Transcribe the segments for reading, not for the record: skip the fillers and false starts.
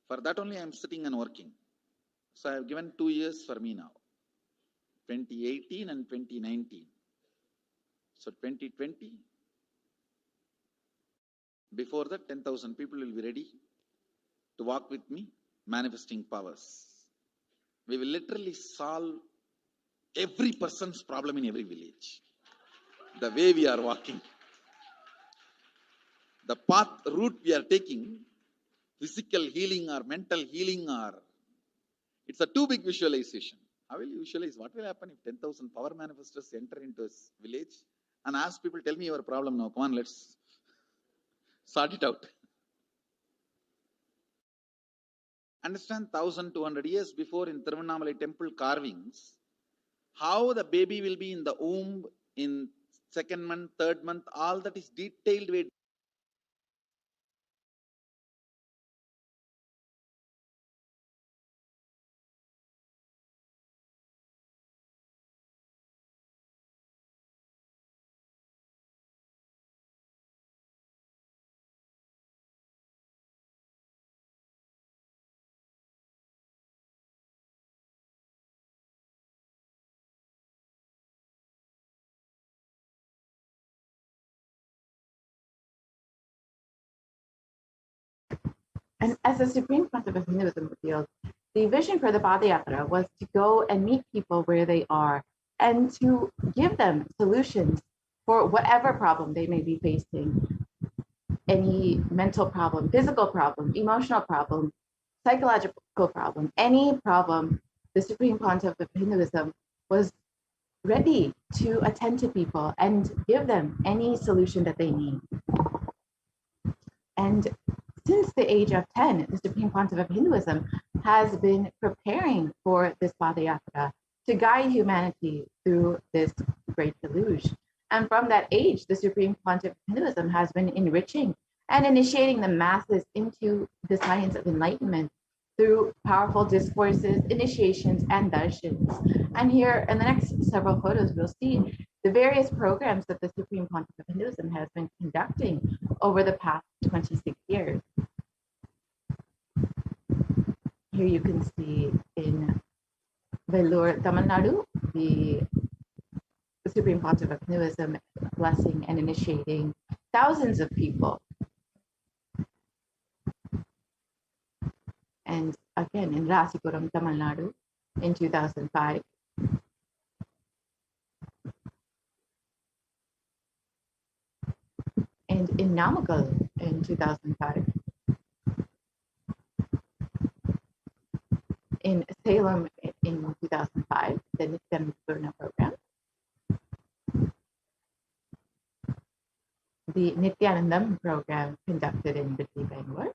For that only I am sitting and working. So I have given 2 years for me now, 2018 and 2019. So 2020, before that 10,000 people will be ready to walk with me, manifesting powers. We will literally solve every person's problem in every village. The way we are walking, the route we are taking, physical healing or mental healing, or it's a too big visualization. How will you visualize? What will happen if 10,000 power manifestors enter into a village and ask people, tell me your problem now, come on, let's sort it out. Understand, 1,200 years before in Tiruvannamalai temple carvings, how the baby will be in the womb in 2nd month, 3rd month, all that is detailed way. And as the Supreme Concept of Hinduism revealed, the vision for the Padayatra was to go and meet people where they are and to give them solutions for whatever problem they may be facing. Any mental problem, physical problem, emotional problem, psychological problem, any problem, the Supreme Concept of Hinduism was ready to attend to people and give them any solution that they need. And since the age of 10, the Supreme Concept of Hinduism has been preparing for this Padayatra to guide humanity through this great deluge. And from that age, the Supreme Concept of Hinduism has been enriching and initiating the masses into the science of enlightenment through powerful discourses, initiations, and darshans. And here in the next several photos, we'll see the various programs that the Supreme Concept of Hinduism has been conducting over the past 26 years. Here you can see in Vellore, Tamil Nadu, the Supreme Concept of Hinduism blessing and initiating thousands of people. And again, in Rasipuram, Tamil Nadu, in 2005. And in Namakkal in 2005. In Salem in 2005, the Nithyananda program. The Nithyananda program conducted in Whitley, Bangalore.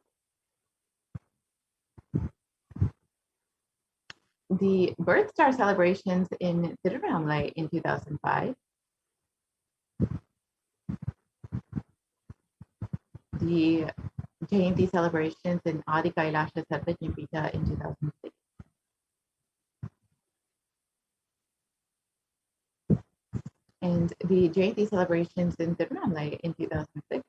The Birth Star celebrations in Tiruvannamalai in 2005. The Jayanti celebrations in Adi Kailasha Sarvajñapita in 2006. And the Jayanti celebrations in Tiruvannamalai in 2006.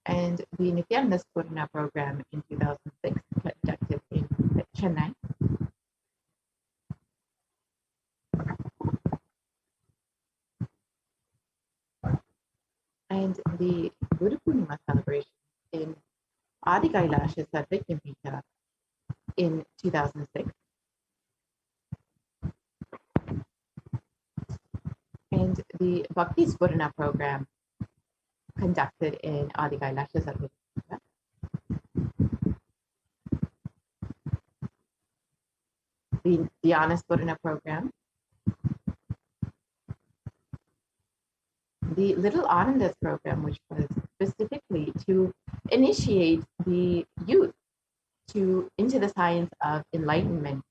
And the Nithyananda Spurna program in 2006, conducted in Chennai. And the Guru Purnima celebration in Adi Kailasha Sarvajñapita in 2006. And the Bhakti Spurna program conducted in Adi Kailasha Sarvajñapita. The Dhyana Spurna program. The Little Anandas program, which was specifically to initiate the youth into the science of enlightenment.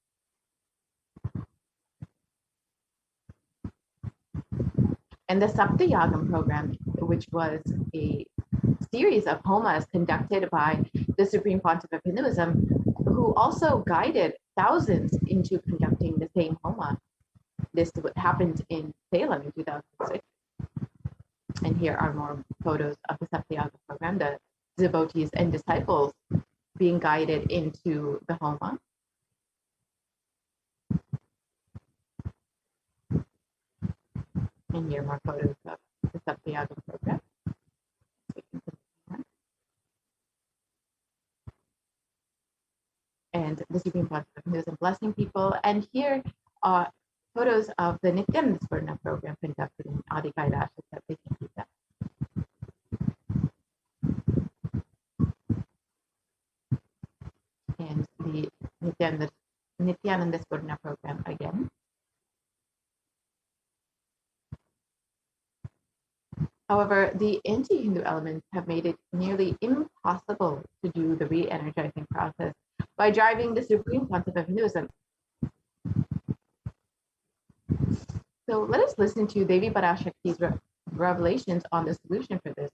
And the Saptayagam program, which was a series of homas conducted by the Supreme Pontiff of Hinduism, who also guided thousands into conducting the same homa. This happened in Salem in 2006. And here are more photos of the Saptayaga program, the devotees and disciples being guided into the homa. And here are more photos of the Saptayaga program. And the Supreme Pontiff of Hinduism blessing people. And here are photos of the Nithyananda program conducted in Adi Kailash that they can keep that. And the Nithyananda program again. However, the anti-Hindu elements have made it nearly impossible to do the re-energizing process by driving the Supreme Pontiff of Hinduism. So let us listen to Devi Parashakti's revelations on the solution for this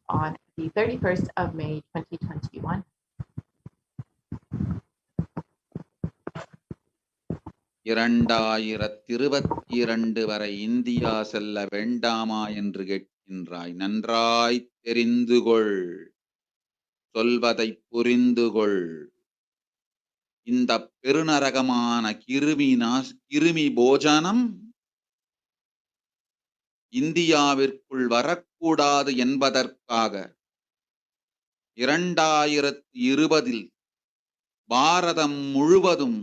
on the 31st of May, 2021. வரை India செல்ல வேண்டாமா என்று கேட்கின்றாய். நன்றாய் தெரிந்து கொள், சொல்வதை புரிந்து கொள். இந்த பெருநரகமான கிருமி போஜனம் இந்தியாவிற்குள் வரக்கூடாது என்பதற்காக 2020 பாரதம் முழுவதும்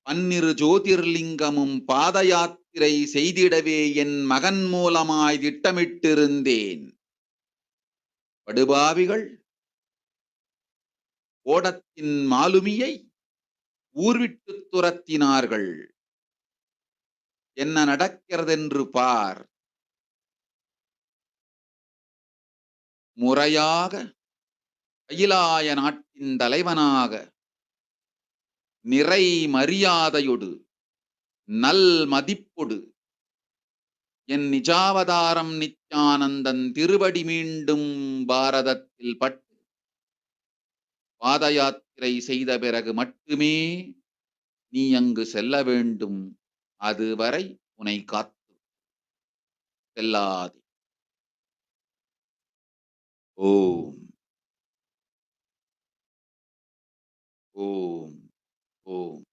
12 ஜோதிர்லிங்கமும் பாத யாத்திரை செய்திடவே என் மகன் மூலமாய் திட்டமிட்டிருந்தேன். படுபாவிகள் ஓடத்தின் மாலுமியை ஊர்விட்டு துரத்தினார்கள். என்ன நடக்கிறதென்று பார். முறையாக கைலாய நாட்டின் தலைவனாக நிறை மரியாதையொடு நல் மதிப்பொடு என் நிஜாவதாரம் நித்யானந்தன் திருவடி மீண்டும் பாரதத்தில் பட்டு பாத யாத்திரை செய்த பிறகு மட்டுமே நீ அங்கு செல்ல வேண்டும். அதுவரை உன்னை காத்து செல்லாதே. ஓம் ஓம் ஓம்.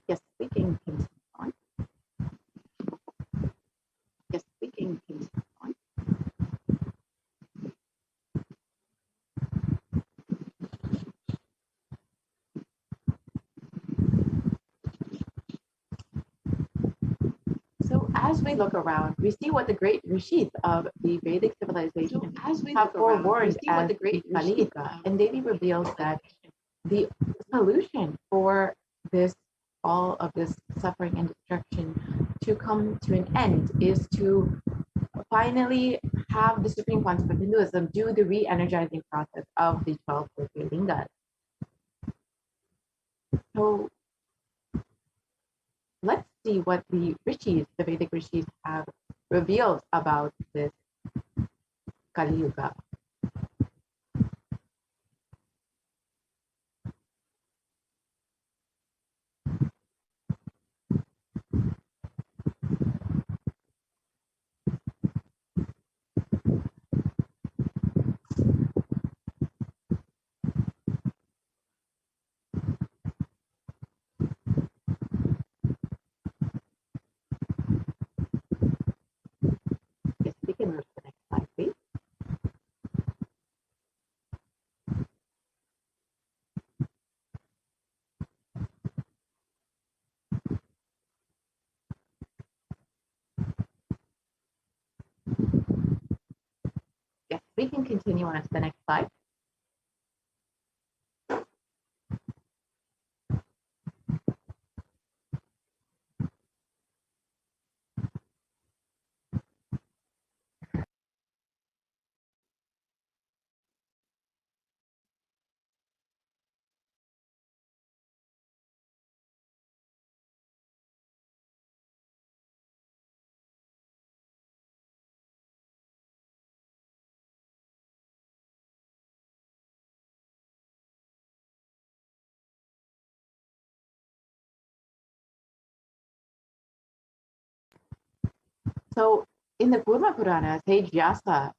Yes, we can continue on. Yes, we can continue on. So as we look around, we see what the great rishis of the Vedic civilization have forewarned as the Kali Yuga, and Devi reveals that the solution for this, all of this suffering and destruction to come to an end is to finally have the Supreme Concept of Hinduism do the re-energizing process of the 12 Jyotirlingas. So let's see what the rishis, the Vedic rishis, have revealed about this Kali Yuga. Yes, we can move to the next slide, please. Yes, we can continue on to the next slide. So in the Kurma Purana, sage Vyasa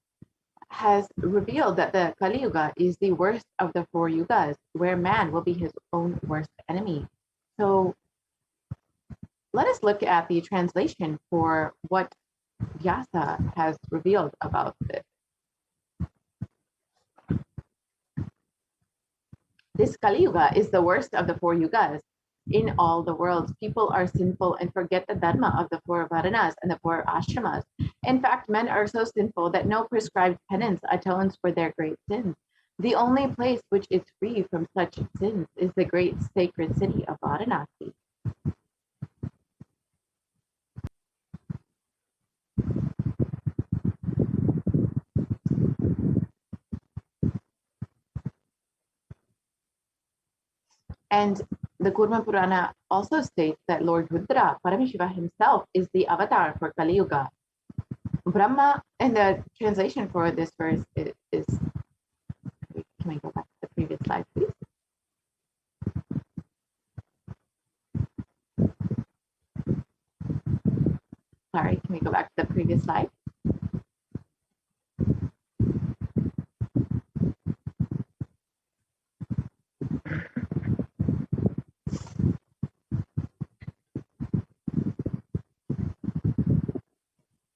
has revealed that the Kali Yuga is the worst of the 4 yugas, where man will be his own worst enemy. So let us look at the translation for what Vyasa has revealed about this. This Kali Yuga is the worst of the 4 yugas. In all the worlds, people are sinful and forget the dharma of the 4 varanas and the 4 ashramas. In fact, men are so sinful that no prescribed penance atones for their great sins. The only place which is free from such sins is the great sacred city of Varanasi. And the Kurma Purana also states that Lord Rudra, Paramashiva himself, is the avatar for Kali Yuga. Brahma, and the translation for this verse is can we go back to the previous slide, please? Sorry, can we go back to the previous slide?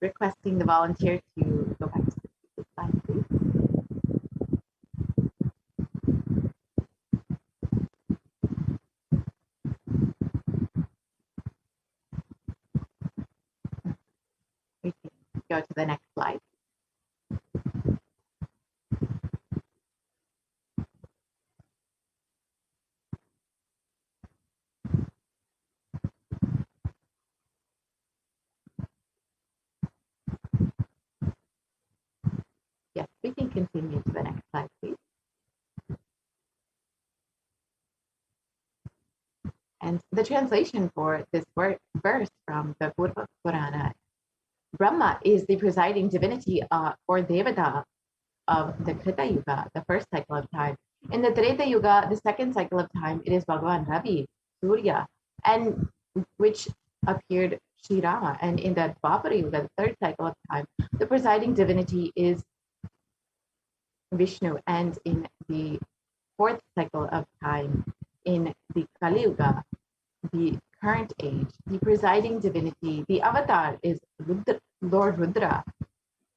Requesting the volunteer to go back to the previous slide, please. We can go to the next slide. Yes, we can continue to the next slide, please. And the translation for this verse from the Purva Purana, Brahma is the presiding divinity or Devata of the Krita Yuga, the first cycle of time. In the Treta Yuga, the second cycle of time, it is Bhagavan Ravi, Surya, and which appeared Sri Rama. And in the Dwapara Yuga, the third cycle of time, the presiding divinity is Vishnu. And in the fourth cycle of time, in the Kali Yuga, the current age, the presiding divinity, the avatar is Lord Rudra,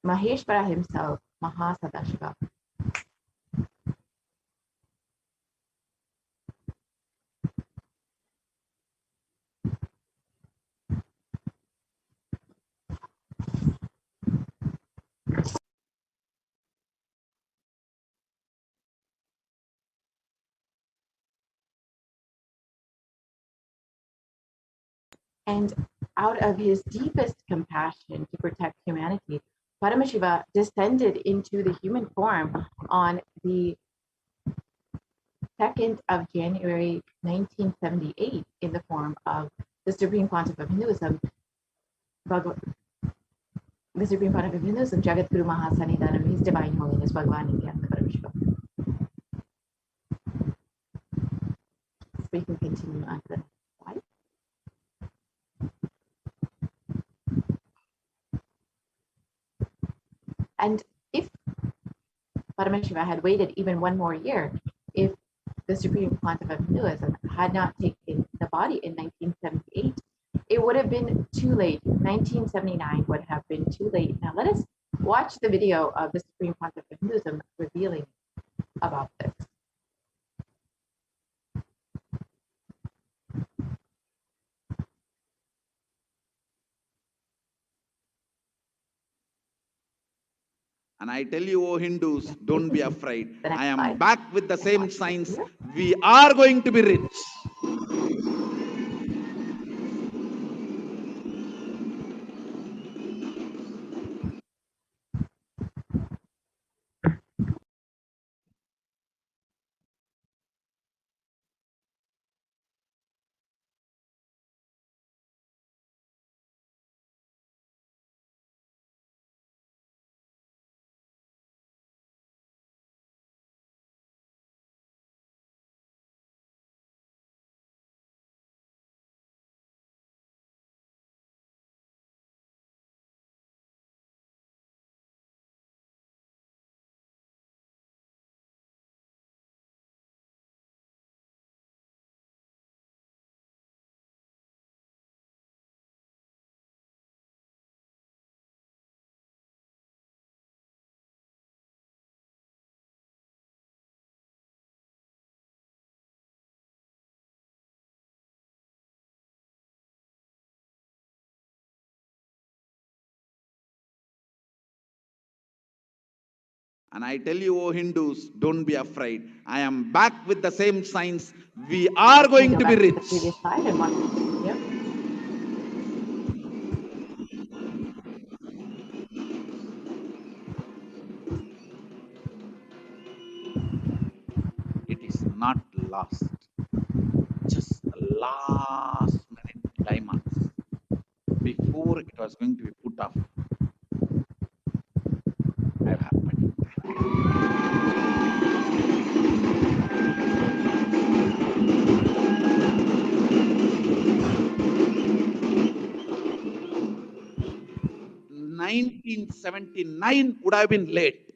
Maheshwara himself, Mahasadashiva. And out of his deepest compassion to protect humanity, Paramashiva descended into the human form on the 2nd of January 1978 in the form of the Supreme Pontiff of Hinduism, the Supreme Pontiff of Hinduism, Jagadguru Mahasannidhanam, His Divine Holiness Bhagavan Nithyananda Paramashivam. So we can continue on to the next slide. And if Paramashiva had waited even one more year, if the Supreme Pontiff of Hinduism had not taken the body in 1978, it would have been too late. 1979 would have been too late. Now let us watch the video of the Supreme Pontiff of Hinduism revealing about this. And I tell you, O Hindus, don't be afraid. I am slide. back with the same signs. We are going to be rich. And I tell you, O Hindus, don't be afraid. I am back with the same signs. We are going to be rich. The previous slide and watch the video. It is not lost. Just the last minute climax before it was going to be put off. Have happened. 1979 would have been late.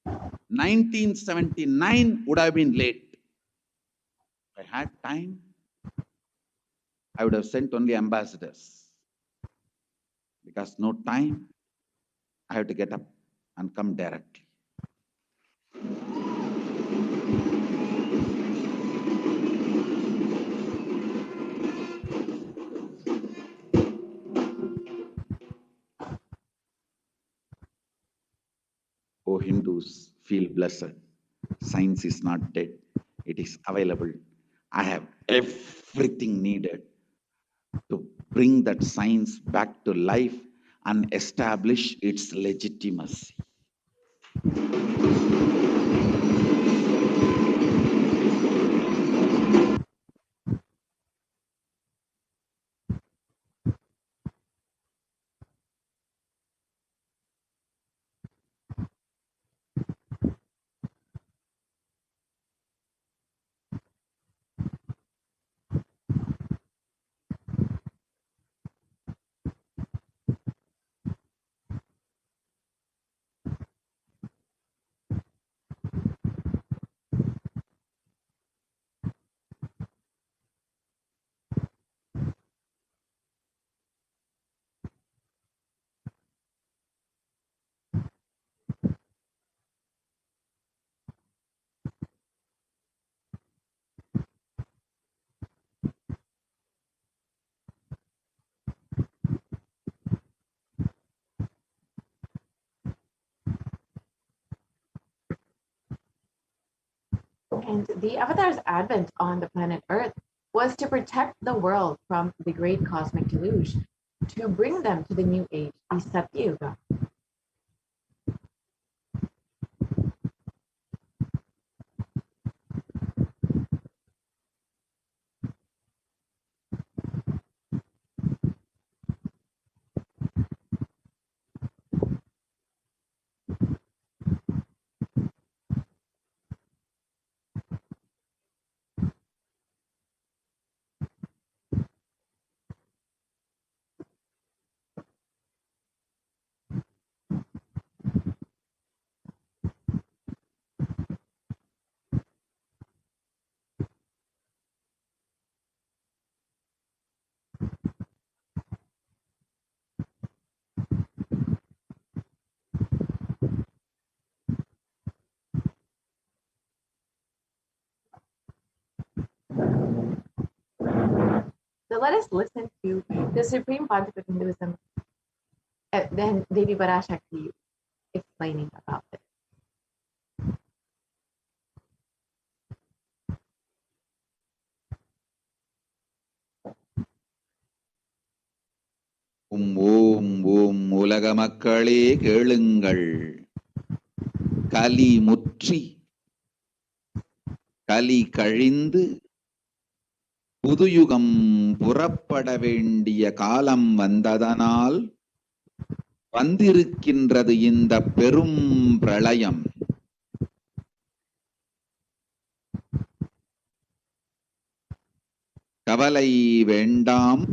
1979 would have been late. If I had time, I would have sent only ambassadors. Because no time, I have to get up and come directly. O Hindus, feel blessed. Science is not dead. It is available. I have everything needed to bring that science back to life and establish its legitimacy. And the Avatar's advent on the planet Earth was to protect the world from the great cosmic deluge, to bring them to the new age, the Satya Yuga. So let us listen to the Supreme Pontiff of Hinduism, then Devi Parashakti explaining about this. ஓம் ஓம் உலக மக்களே கேளுங்கள். கலி முற்றி கலி கழிந்து புதுயுகம் புறப்பட வேண்டிய காலம் வந்ததனால் வந்திருக்கின்றது இந்த பெரும் பிரளயம். கவலை வேண்டாம்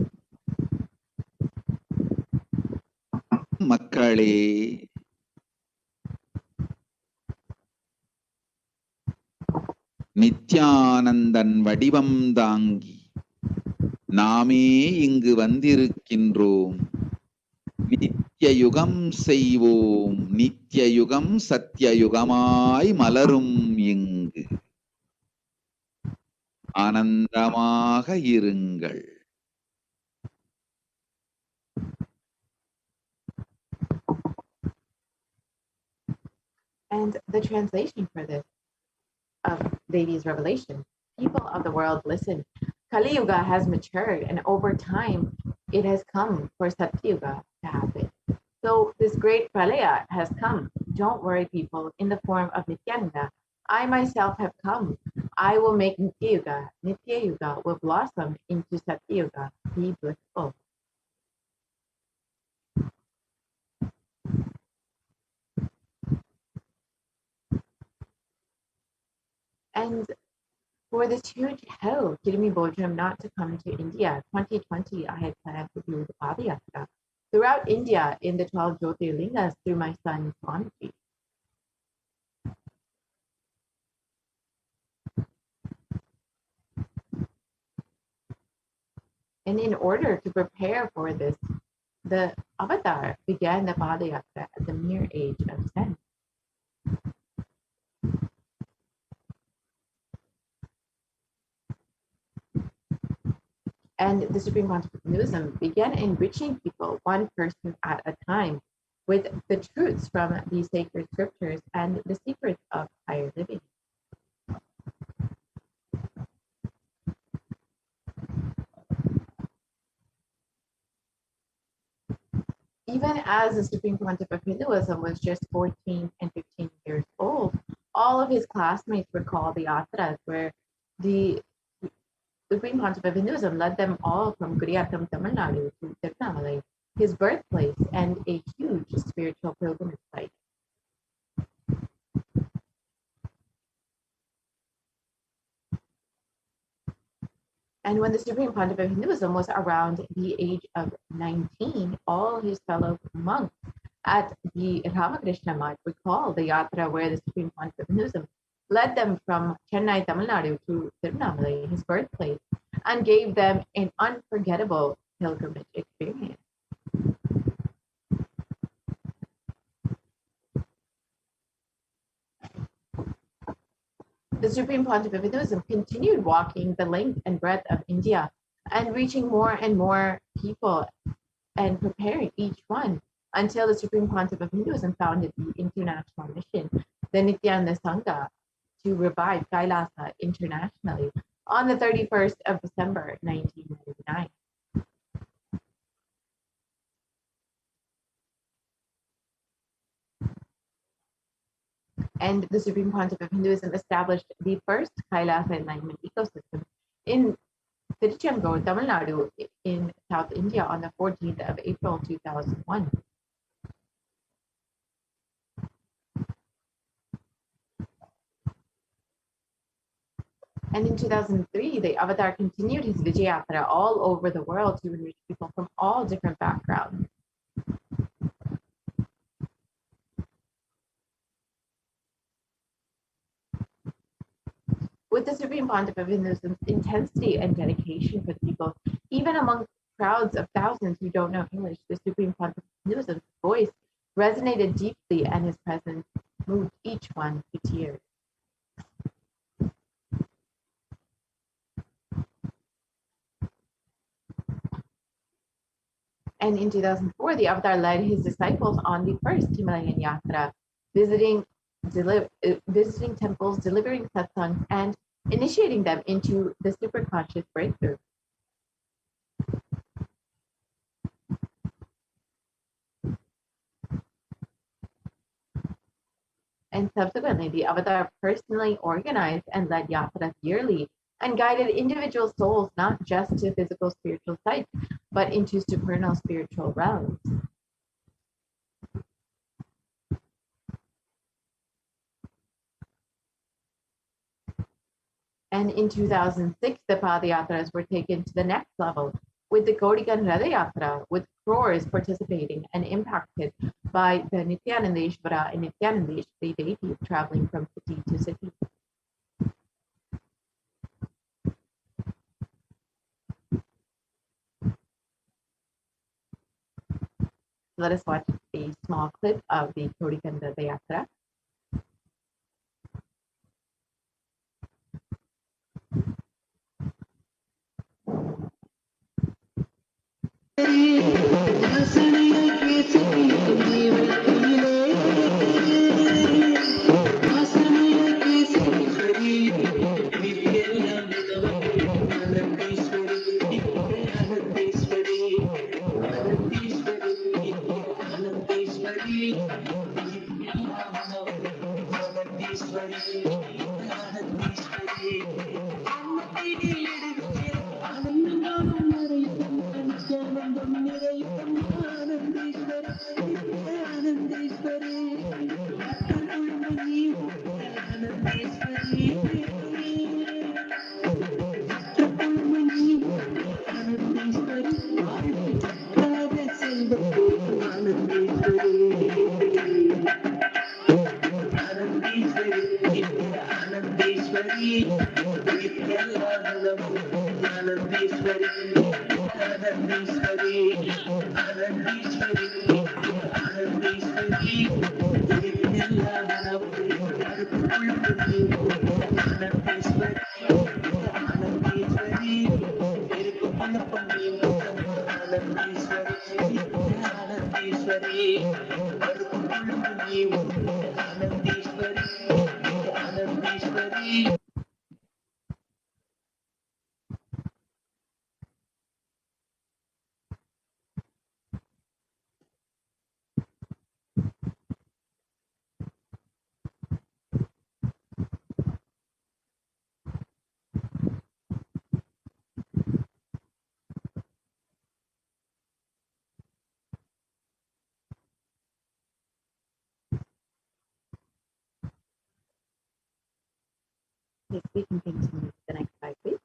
மக்களே. நித்யானந்தன் வடிவம் தாங்கி நாமே இங்கு வந்திருக்கின்றோம். நித்திய யுகம் செய்வோம், நித்திய யுகம் சத்தியயுகமாய் மலரும் இங்கு. ஆனந்தமாக இருங்கள். And the translation for this of Devi's revelation, people of the world, listen. Kali Yuga has matured, and over time, it has come for Satya Yuga to happen. So this great pralaya has come. Don't worry, people, in the form of Nithyananda. I myself have come. I will make Nitya Yuga. Nitya Yuga will blossom into Satya Yuga. Be blissful. And for this huge hell, Kirimi Bodram not to come to India, 2020, I had planned to do the Padayatra throughout India in the 12 Jyotirlingas through my son Swamiji. And in order to prepare for this, the Avatar began the Padayatra at the mere age of 10. And the Supreme Pontiff of Hinduism began enriching people one person at a time with the truths from the sacred scriptures and the secrets of higher living. Even as the Supreme Pontiff of Hinduism was just 14 and 15 years old, all of his classmates were called the Atras, where the Supreme Pontiff of Hinduism led them all from Guriyatam, Tamil Nadu to Tirunelveli, his birthplace and a huge spiritual pilgrimage site. And when the Supreme Pontiff of Hinduism was around the age of 19, all his fellow monks at the Ramakrishna Math would call the Yatra where the Supreme Pontiff of Hinduism led them from Chennai, Tamil Nadu to Tirunelveli, his birthplace, and gave them an unforgettable pilgrimage experience. The Supreme Pontiff of Hinduism continued walking the length and breadth of India and reaching more and more people and preparing each one until the Supreme Pontiff of Hinduism founded the international mission, the Nithyananda Sangha, to revive Kailasa internationally on the 31st of December, 1999. And the Supreme Pontiff of Hinduism established the first Kailasa enlightenment ecosystem in Tiruchendur, Tamil Nadu, in South India on the 14th of April, 2001. And in 2003, the Avatar continued his Vijayatra all over the world to enrich people from all different backgrounds. With the Supreme Pontiff of Hinduism's intensity and dedication for the people, even among crowds of thousands who don't know English, the Supreme Pontiff of Hinduism's voice resonated deeply and his presence moved each one to tears. And in 2004, the Avatar led his disciples on the first Himalayan Yatra, visiting temples, delivering satsangs, and initiating them into the superconscious breakthrough. And subsequently, the Avatar personally organized and led yatras yearly and guided individual souls not just to physical spiritual sites, but into supernal spiritual realms. And in 2006, the Padayatras were taken to the next level with the Gaudigan Ratha Yatra, with crores participating and impacted by the Nithyanandeshvara and Nithyanandeshwari deities traveling from city to city. Let us watch a small clip of the Gaudigan Ratha Yatra. Yes, we can continue to the next slide, please.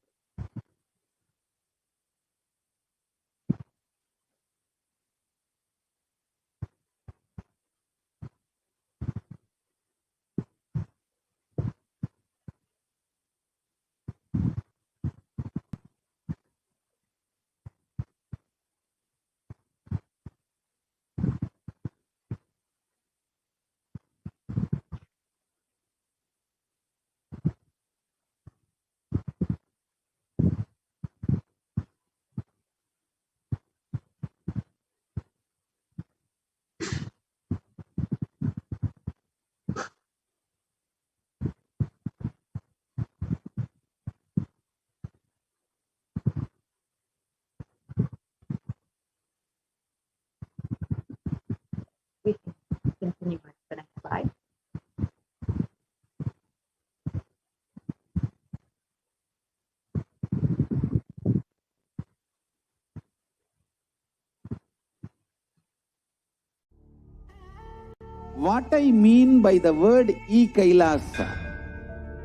What I mean by the word e-Kailasa,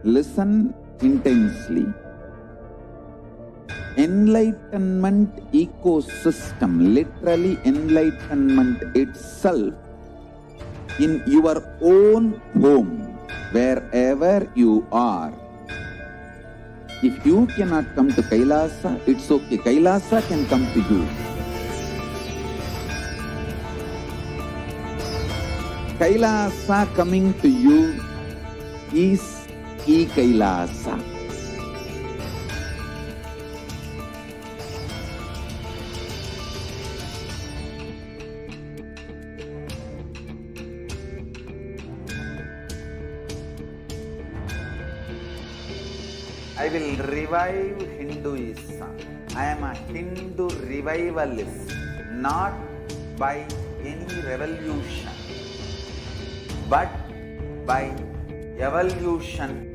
listen intensely. Enlightenment ecosystem, literally enlightenment itself, in your own home, wherever you are. If you cannot come to Kailasa, it's okay. Kailasa can come to you. Kailasa coming to you is e-Kailasa. I will revive Hinduism. I am a Hindu revivalist, not by any revolution, but by evolution.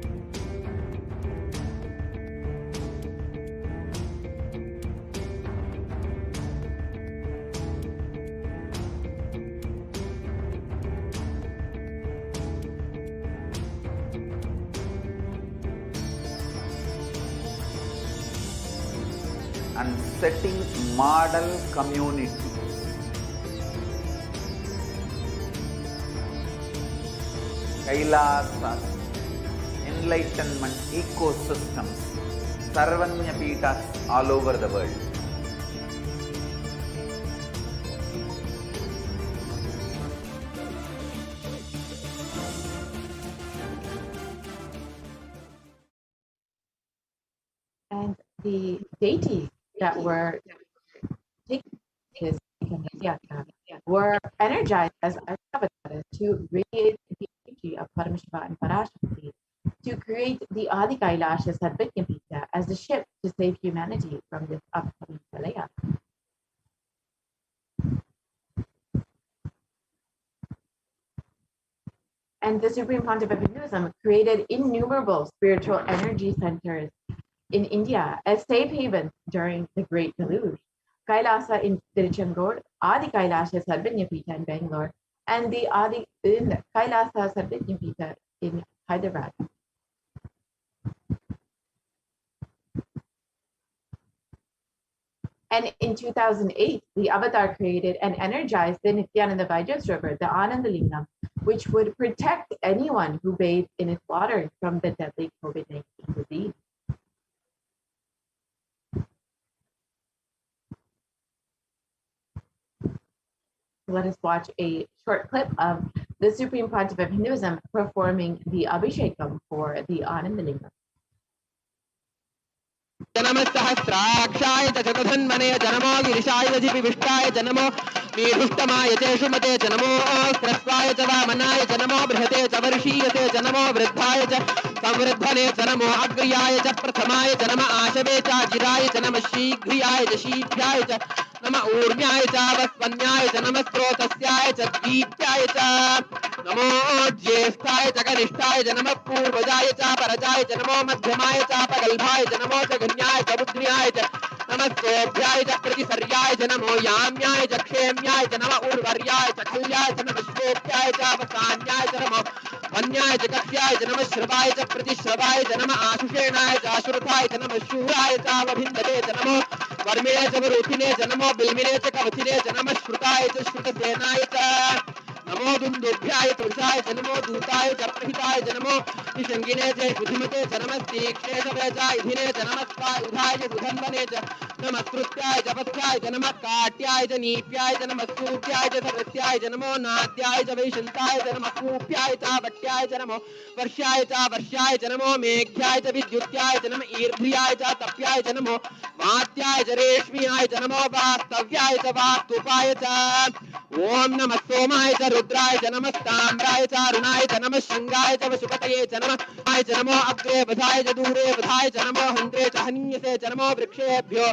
And setting model community. Kailasas, enlightenment ecosystems, Sarvanya Pitas all over the world. And the deities that were taking his yatra were energized as avatars to radiate the energy of Paramashiva and Parashakti to create the Adi Kailasha Sadvijnapita as the ship to save humanity from this upcoming Pralaya. And the Supreme Pontiff of Hinduism created innumerable spiritual energy centers in India as safe havens during the Great Deluge. Kailasa in Tiruchendur, Adi Kailasha Sadvijnapita in Bangalore, and the Adi in Kailasa Sadvijnapita in Hyderabad. And in 2008, the Avatar created and energized the Nithyananda River, the Anandalingam, which would protect anyone who bathed in its waters from the deadly COVID-19 disease. Let us watch a short clip of the Supreme Pontiff of Hinduism performing the Abhishekam for the Anandalingam. जनम सहस्राक्षाय च चतुर्धन्वने जनमो गिरिशाय जिपिविष्टाय जनमो मीढुष्टमाय च शुमते जनमो स्रस्वाय च वामनाय जनमो बृहते च वर्षीयते जनमो वृद्धाय च संवृद्धने जनमो अग्र्याय च प्रथमाय जनम आशवे च जिराय च नमः शीघ्रियाय च शीघ्राय च नमः ऊर्म्याय च वस्वन्याय च नमः स्रोतस्याय च दीप्त्याय च नमो ज्येष्ठाय च कनिष्ठाय च नमः पूर्वजाय च परजाय च नमो मध्यमाय च पगल्भाय च नमो च गण्याय च बुद्ध्याय च नमः सोभ्याय च प्रतिसर्याय च नमो याम्याय च क्षेम्याय च नमः उर्वर्याय च खल्याय च नमः श्वेत्याय च अवसान्याय च नमो वन्याय च कक्ष्याय च नमः श्रवाय च प्रतिश्रवाय च नमः आशुषेणाय च अश्रुताय च नमः शूराय च अवभिन्दते च नमो वर्मिणे च वरुथिने च नमो बिल्मिने च कवचिने च नमः श्रुताय च श्रुतसेनाय च नमो दुन्दुभ्याय तुषाय च नमो दूताय च प्रहिताय च नमो निषङ्गिने च बुद्धिमते च नमः तीक्ष्णे च वेजाय धिने च नमस्कार उधाय च सुधन्वने च नमः कृत्याय च पथ्याय च नमः काट्याय च नीप्याय च नमः सूप्याय च सरस्याय च नमो नाद्याय च वैशन्ताय च नमः कूप्याय च वट्याय च नमो वर्ष्याय च नमो मेघ्याय च विद्युत्याय च नमः ईर्ध्याय च तप्याय च नमो वात्याय च रेश्म्याय च नमो वास्तव्याय च वास्तुपाय च ओम नमः सोमाय च रुद्राय च नमः ताम्राय च अरुणाय च नमः शृंगाय च वशुपतये च नमः च नमो अग्रे बधाय च दूरे बधाय च नमो हन्त्रे च हन्यसे च नमो वृक्षेभ्यो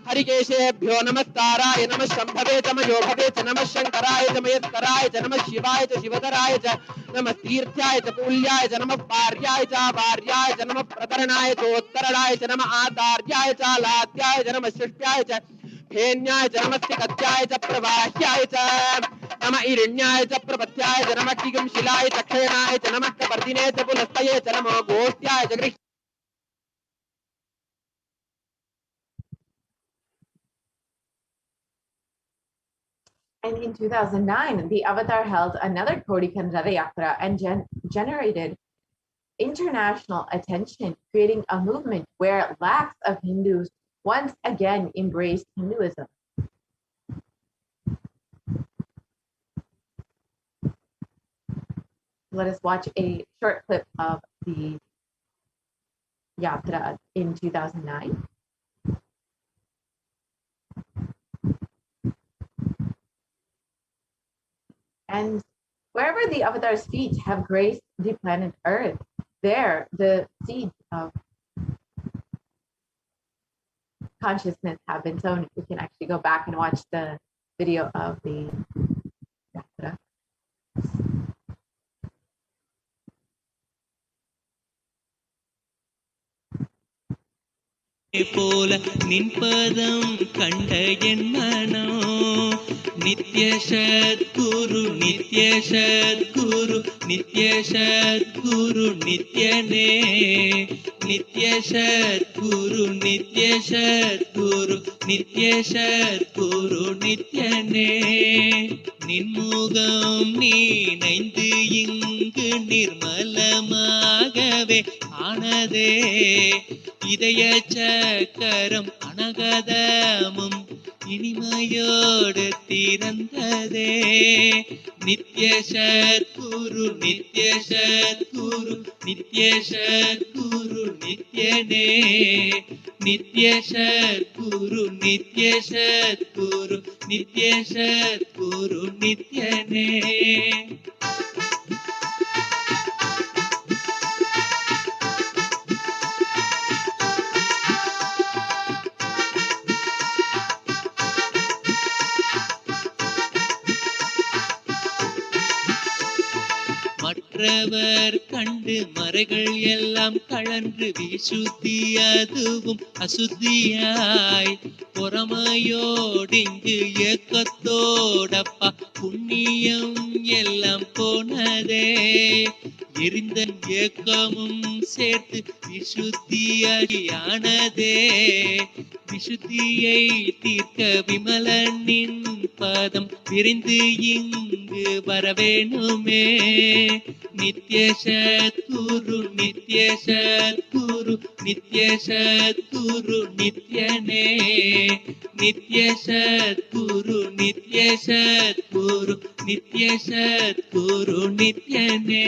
हरिकेशेभ्यो नमस्ताराय नमः शम्भवे च मयोभवे च नमः शङ्कराय च मयस्कराय च नमः शिवाय च शिवतराय च नमः तीर्थ्याय च पूल्याय च नमः पार्याय च वार्याय च नमः प्रतरणाय च उत्तरणाय च नमः आदार्याय च लाद्याय च नमः शिष्ट्याय च फेन्याय च नमस्ते कत्याय च प्रवाह्याय च नम ईरण्याय च प्रपत्याय च नमः किगं शिलाय च क्षयणाय च नमः कपर्दिने च पुलस्तये च नमो गोष्ट्याय च गृह् And in 2009, the Avatar held another Kodi Kandara Yatra and generated international attention, creating a movement where lakhs of Hindus once again embraced Hinduism. Let us watch a short clip of the Yatra in 2009. And wherever the Avatar's feet have graced the planet Earth, there the seeds of consciousness have been sown. We can actually go back and watch the video of the Yatra. போல நின்பதம் கண்ட என் மனோ நித்ய சத்குரு நித்ய சத்குரு நித்ய சத்குரு நித்யனே நித்ய சத்குரு நித்ய சத்குரு நித்ய சத்குரு நித்யனே நின்முகம் நீனைந்து இங்கு நிர்மலமாகவே ஆனதே இதய சக்கரம் அனகதமும் இனிமையோடு திறந்ததே நித்ய சத்குரு நித்ய சத்குரு நித்ய சத்குரு நித்யனே நித்ய சத்குரு நித்ய சத்குரு நித்ய சத்குரு நித்யனே மற்றவர் கண்டு மறைகள் எல்லாம் கழன்று விசுத்தி அதுவும் அசுத்தியாய் பொறாமையோடிங்கு ஏக்கத்தோடப்பா புண்ணியம் எல்லாம் போனதே எரிந்த ஏக்கமும் சேர்த்து விசுத்தியானதே விசுத்தியை தீர்க்க விமலனின் பதம் விரிந்து இங்கு வரவேணுமே நித்ய சத்குரு நித்ய சத்குரு நித்ய சத்குரு நித்யனே நித்ய சத்குரு நித்ய சத்குரு நித்ய சத்குரு நித்யனே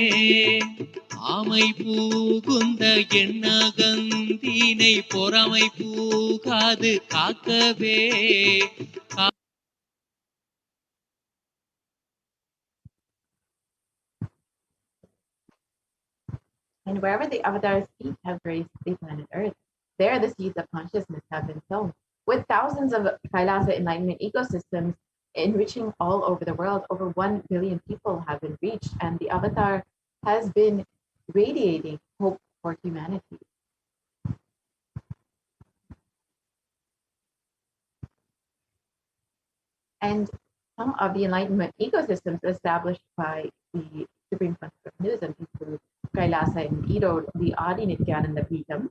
ஆமை பூகுந்த எண்ணகந்தினை பொறாமை பூகாது காக்கவே And wherever the Avatar's feet have graced the planet Earth, there the seeds of consciousness have been sown. With thousands of Kailasa enlightenment ecosystems enriching all over the world, over 1 billion people have been reached, and the Avatar has been radiating hope for humanity. And some of the enlightenment ecosystems established by the Supreme Concept of Hinduism include Kailasa in Erode, the Adi Nithyananda Paramashivam,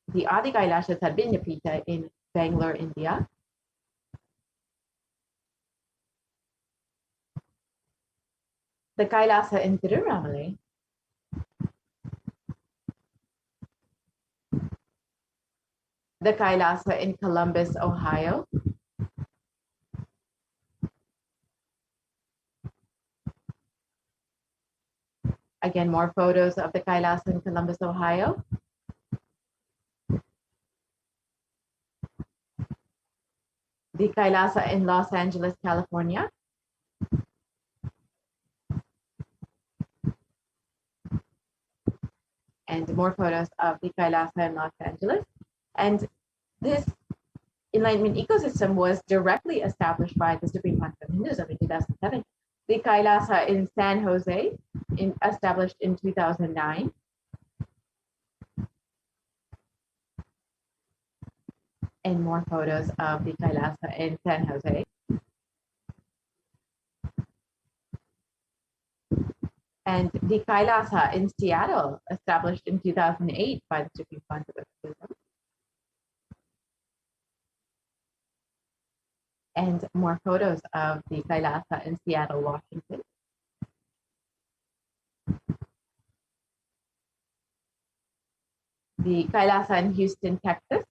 the Adi Kailasa Sadvinyapita in Bangalore, India, the Kailasa in Tiruvannamalai, the Kailasa in Columbus, Ohio, again, more photos of the Kailasa in Columbus, Ohio. The Kailasa in Los Angeles, California. And more photos of the Kailasa in Los Angeles. And this enlightenment ecosystem was directly established by the Supreme Concept of Hinduism in 2007. The Kailasa in San Jose, established in 2009. And more photos of the Kailasa in San Jose. And the Kailasa in Seattle, established in 2008 by the Supreme Pontiff. And more photos of the Kailasa in Seattle, Washington. The Kailasa in Houston, Texas.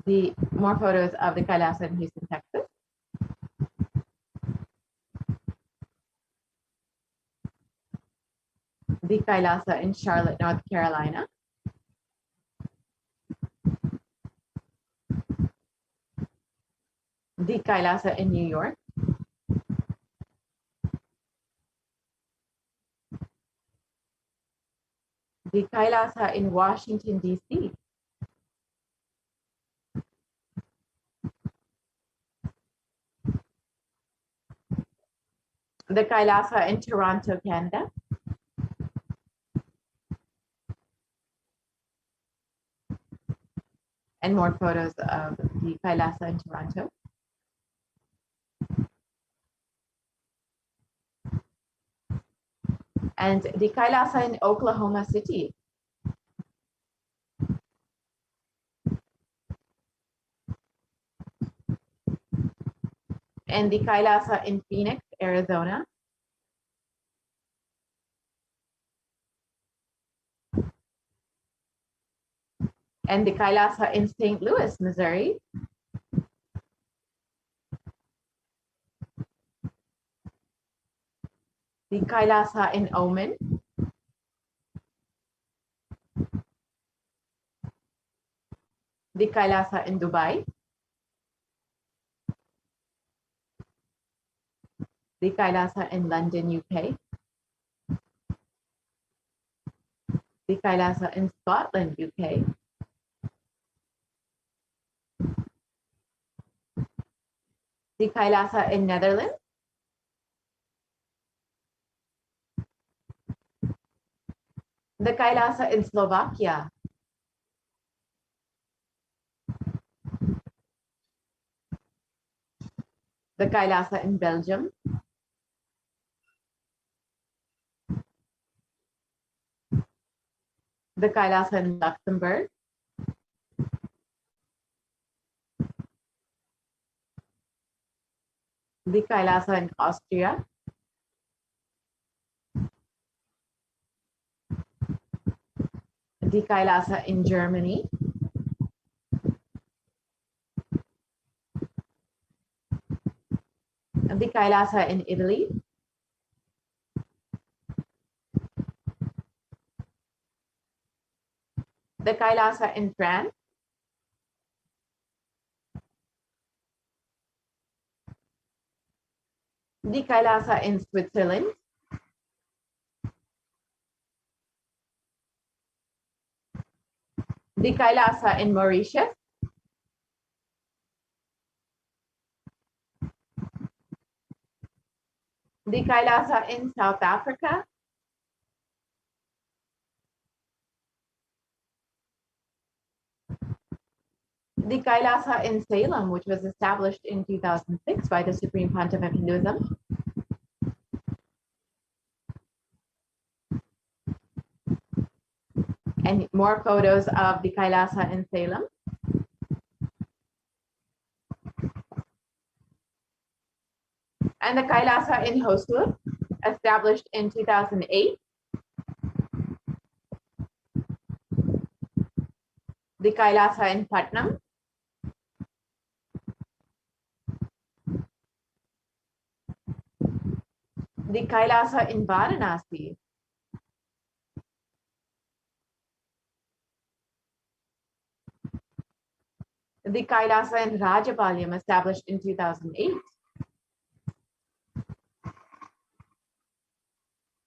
The more photos of the Kailasa in Houston, Texas. The Kailasa in Charlotte, North Carolina. The Kailasa in New York. The Kailasa in Washington, D.C. The Kailasa in Toronto, Canada. And more photos of the Kailasa in Toronto. And the Kailasa in Oklahoma City. And the Kailasa in Phoenix, Arizona. And the Kailasa in St. Louis, Missouri. The Kailasa in Oman. The Kailasa in Dubai. The Kailasa in London, UK. The Kailasa in Scotland, UK. The Kailasa in Netherlands. The Kailasa in Slovakia. The Kailasa in Belgium. The Kailasa in Luxembourg. The Kailasa in Austria. The Kailasa in Germany. The Kailasa in Italy. The Kailasa in France. The Kailasa in Switzerland. The Kailasa in Mauritius. The Kailasa in South Africa. The Kailasa in Salem, which was established in 2006 by the Supreme Pontiff of Hinduism. And more photos of the Kailasa in Salem. And the Kailasa in Hosur, established in 2008. The Kailasa in Putnam. The Kailasa in Varanasi. The Kailasa in Rajapalyam, established in 2008.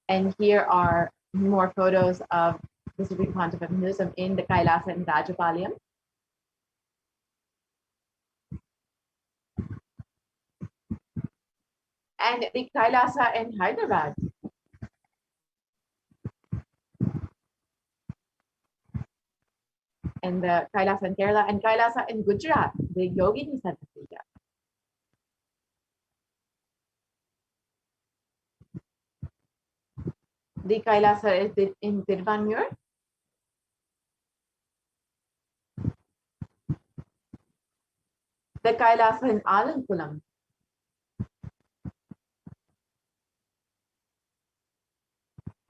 And here are more photos of the Supreme Pontiff of Hinduism in the Kailasa in Rajapalyam. And the Kailasa in Hyderabad. in the Kailasa in Kerala and Kailasa in Gujarat, the Yogini Center. The Kailasa is in Tiruvanmiyur. The Kailasa in Alankulam.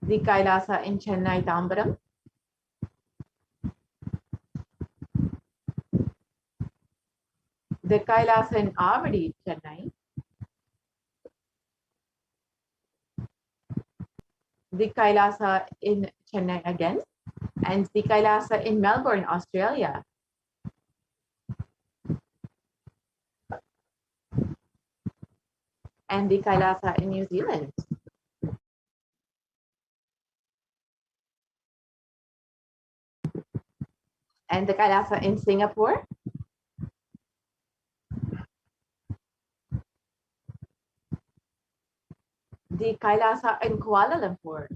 The Kailasa in Chennai Tambaram. The Kailasa in Avadi, Chennai. The Kailasa in Chennai again, and the Kailasa in Melbourne, Australia. And the Kailasa in New Zealand. And the Kailasa in Singapore. The Kailasa in Kuala Lumpur.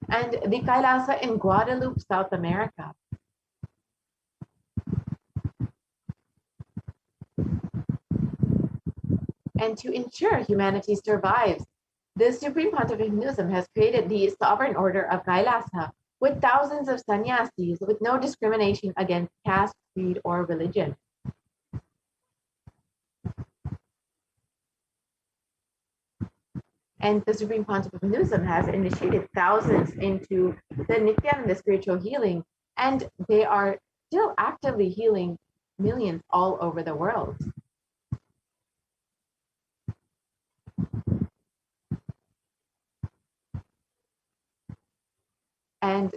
And the Kailasa in Guadeloupe, South America. And to ensure humanity survives, the Supreme Pontiff of Hinduism has created the Sovereign Order of Kailasa with thousands of sannyasis with no discrimination against caste, creed, or religion. And the Supreme Pontiff of Hinduism has initiated thousands into the Nithyananda spiritual healing, and they are still actively healing millions all over the world. And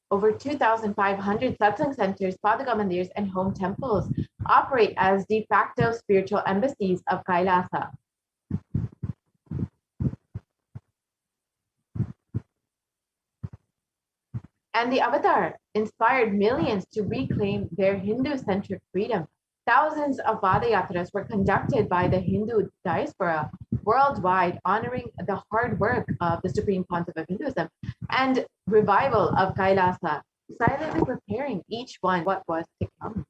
over 2,500 satsang centers, Padaka mandirs, and home temples operate as de facto spiritual embassies of Kailasa. And the Avatar inspired millions to reclaim their Hindu-centric freedom. Thousands of Padayatras were conducted by the Hindu diaspora worldwide, honoring the hard work of the Supreme Pontiff of Hinduism and revival of Kailasa, silently preparing each one what was to come.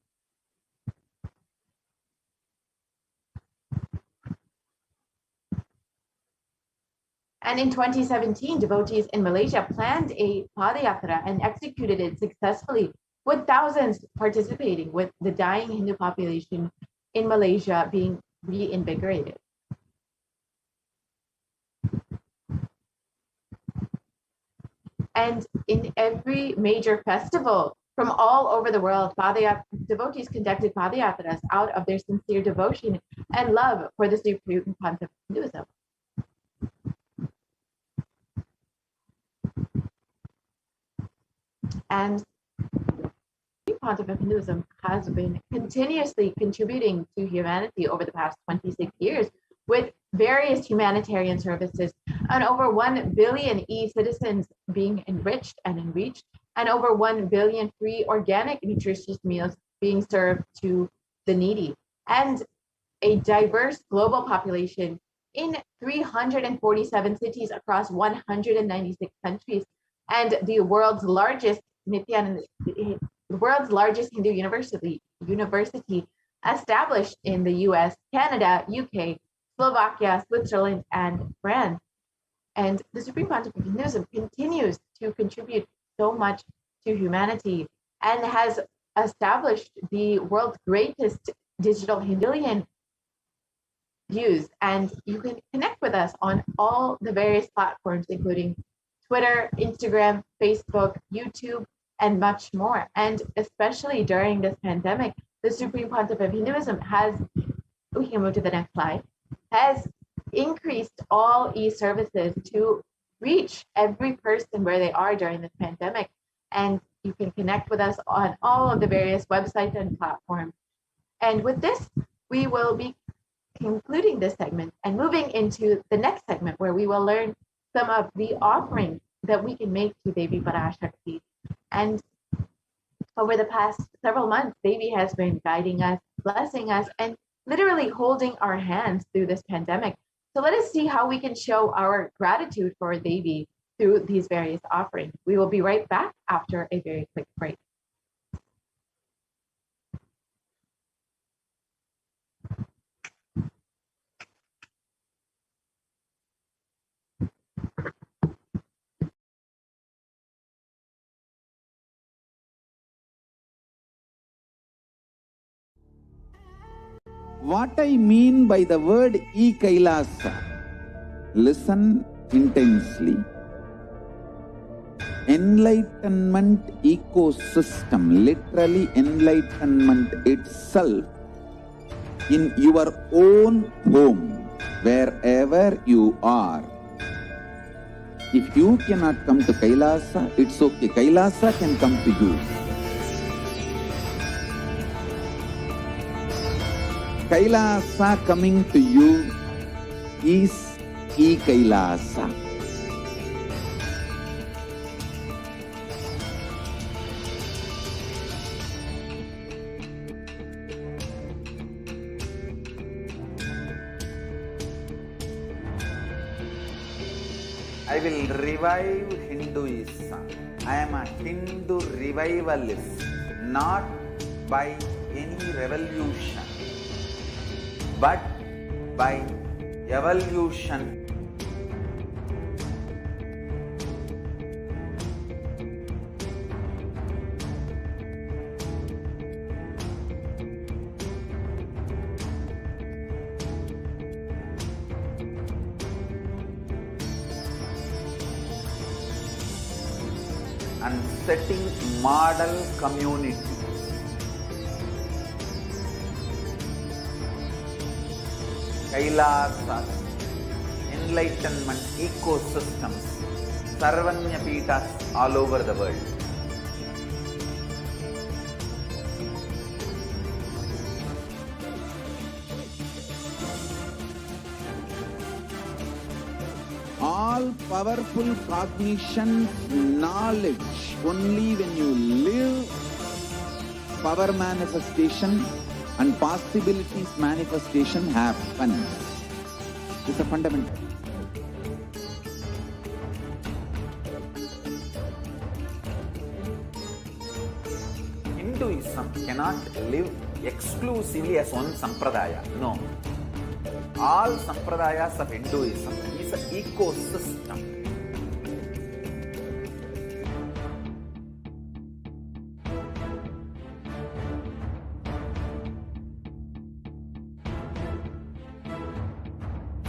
And in 2017, devotees in Malaysia planned a Padayatra and executed it successfully, with thousands participating, with the dying Hindu population in Malaysia being reinvigorated. And in every major festival from all over the world, devotees conducted Padayatras out of their sincere devotion and love for the Supreme Pontiff of Hinduism. And the Supreme Pontiff of Hinduism has been continuously contributing to humanity over the past 26 years with various humanitarian services, and over 1 billion e-citizens being enriched and enriched, and over 1 billion free organic nutritious meals being served to the needy, and a diverse global population in 347 cities across 196 countries, and the world's largest Hindu university established in the US, Canada, UK, Slovakia, Switzerland, and France. And the Supreme Pontiff of Hinduism continues to contribute so much to humanity and has established the world's greatest digital Hinduian views. And you can connect with us on all the various platforms, including Twitter, Instagram, Facebook, YouTube, and much more. And especially during this pandemic, the Supreme Pontiff of Hinduism has, we can move to the next slide, has increased all e-services to reach every person where they are during this pandemic. And you can connect with us on all of the various websites and platforms. And with this, we will be concluding this segment and moving into the next segment, where we will learn some of the offerings that we can make to Devi Parashakti. And over the past several months, Devi has been guiding us, blessing us, and literally holding our hands through this pandemic. So let us see how we can show our gratitude for Devi through these various offerings. We will be right back after a very quick break. What I mean by the word e-Kailasa, listen intensely. Enlightenment ecosystem, literally enlightenment itself, in your own home, wherever you are. If you cannot come to Kailasa, it's okay. Kailasa can come to you. Kailasa coming to you is e-Kailasa. I will revive Hinduism. I am a Hindu revivalist, not by any revolution, but by evolution. And setting model community. Kailasas, enlightenment ecosystems, Sarvanya Pitas all over the world. All powerful cognition, knowledge, only when you live, power manifestation and possibilities manifestation happen. This is a fundamental. Hinduism cannot live exclusively as one sampradaya. No. All sampradayas of Hinduism is an ecosystem.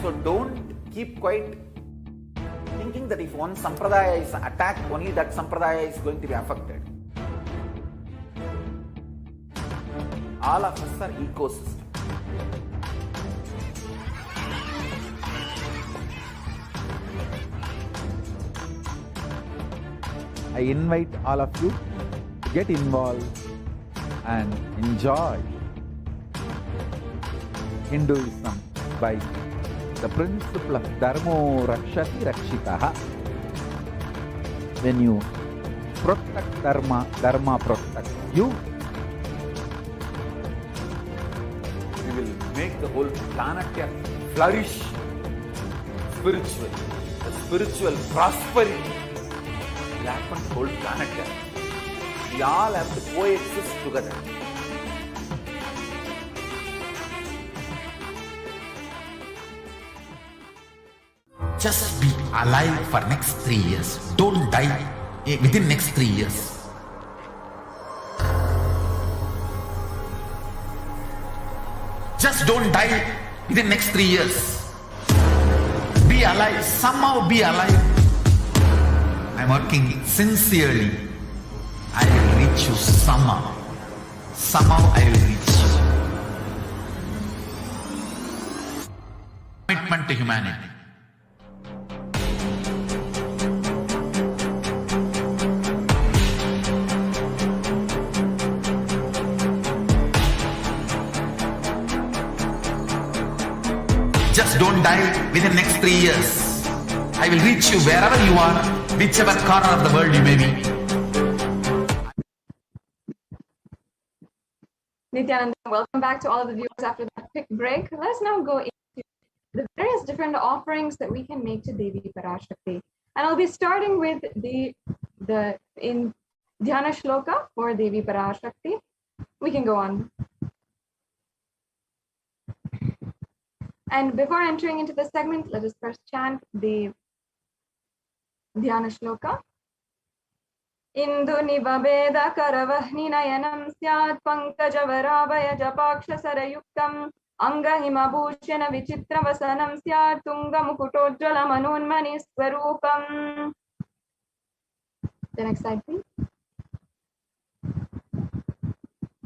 So don't keep quiet thinking that if one sampradaya is attacked, only that sampradaya is going to be affected. All of us are ecosystems. I invite all of you to get involved and enjoy Hinduism by the principle of Dharmo Rakshati Rakshitaha. When you protect Dharma, Dharma protects you. We will make the whole planet flourish spiritually. The spiritual prosperity will happen to the whole planet. We all have to coexist together. Just be alive for next 3 years. Don't die within next 3 years. Just don't die within next 3 years. Be alive. Somehow be alive. I'm working sincerely. I will reach you somehow. Somehow I will reach you. Commitment to humanity. Just don't die within next 3 years. I will reach you wherever you are, whichever corner of the world you may be. Nithyananda, welcome back to all of the viewers after that quick break. Let's now go into the various different offerings that we can make to Devi Parashakti. And I'll be starting with the in Dhyana Shloka for Devi Parashakti. We can go on. And before entering into the segment, let us first chant the Dhyana Shloka. Indu nivabeda karavahni nayanam syat pankajavaravaya japaksha sarayuktam angahima bhushana vichitra vasanam syat tunga mukutojjala manonmani swarupam. The next slide, please.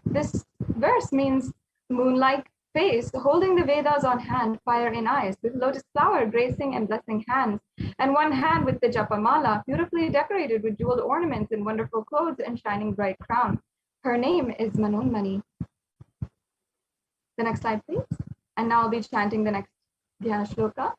This verse means moon-like face, holding the Vedas on hand, fire in eyes, with lotus flower gracing and blessing hands, and one hand with the japamala, beautifully decorated with jeweled ornaments and wonderful clothes and shining bright crown. Her name is Manonmani. The next slide, please. And now I'll be chanting the next Dhyana Shloka.